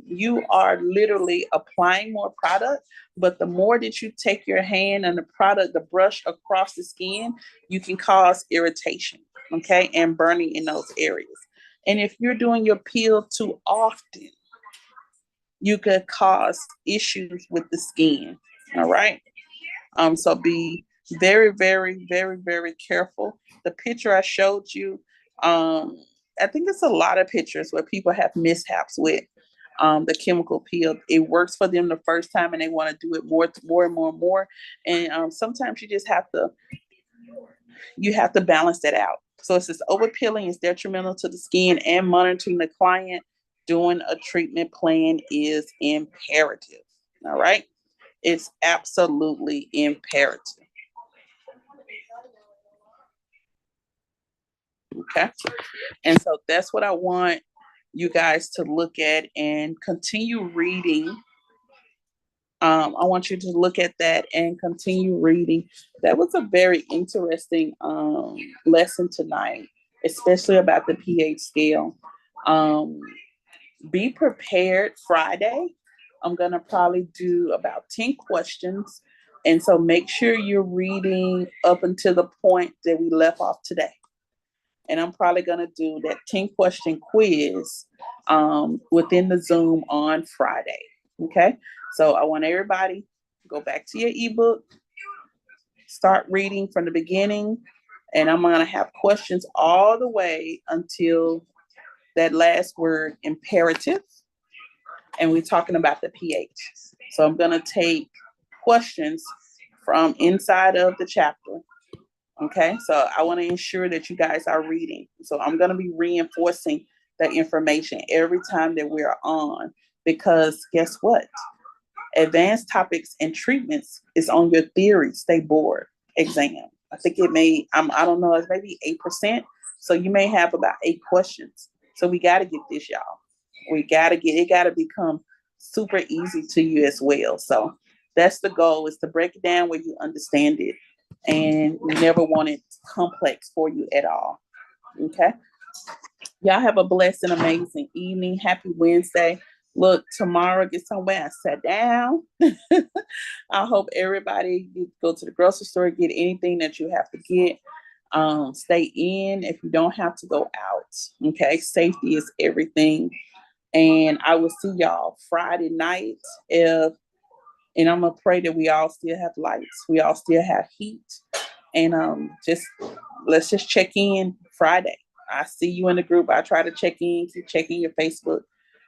you are literally applying more product. But the more that you take your hand and the brush across the skin, you can cause irritation, okay, and burning in those areas. And if you're doing your peel too often, you could cause issues with the skin. All right. So be very, very, very, very careful. The picture I showed you, I think it's a lot of pictures where people have mishaps with the chemical peel. It works for them the first time, and they want to do it more and more and more. And sometimes you have to balance that out. So it's this overpeeling is detrimental to the skin, and monitoring the client doing a treatment plan is imperative. All right. It's absolutely imperative. Okay. And so that's what I want you guys to look at and continue reading. I want you to look at that and continue reading. That was a very interesting lesson tonight, especially about the pH scale. Um, be prepared Friday. I'm going to probably do about 10 questions. And so make sure you're reading up until the point that we left off today. And I'm probably going to do that 10-question quiz within the Zoom on Friday. Okay. So I want everybody to go back to your ebook, start reading from the beginning, and I'm going to have questions all the way until that last word, imperative. And we're talking about the pH. So I'm going to take questions from inside of the chapter. Okay, so I want to ensure that you guys are reading. So I'm going to be reinforcing that information every time that we're on, because guess what? Advanced topics and treatments is on your theory state board exam. I think it may, I don't know, it's maybe 8%. So you may have about 8 questions. So we got to get this, y'all. It got to become super easy to you as well. So that's the goal, is to break it down where you understand it. And we never want it complex for you at all. Okay. Y'all have a blessed and amazing evening. Happy Wednesday. Look, tomorrow get somewhere I sat down. I hope everybody go to the grocery store, get anything that you have to get. Stay in if you don't have to go out. Okay. Safety is everything. And I will see y'all Friday night. And I'm gonna pray that we all still have lights. We all still have heat. And let's just check in Friday. I see you in the group. I try to check in, keep checking your Facebook.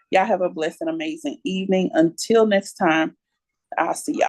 Y'all have a blessed and amazing evening. Until next time, I'll see y'all.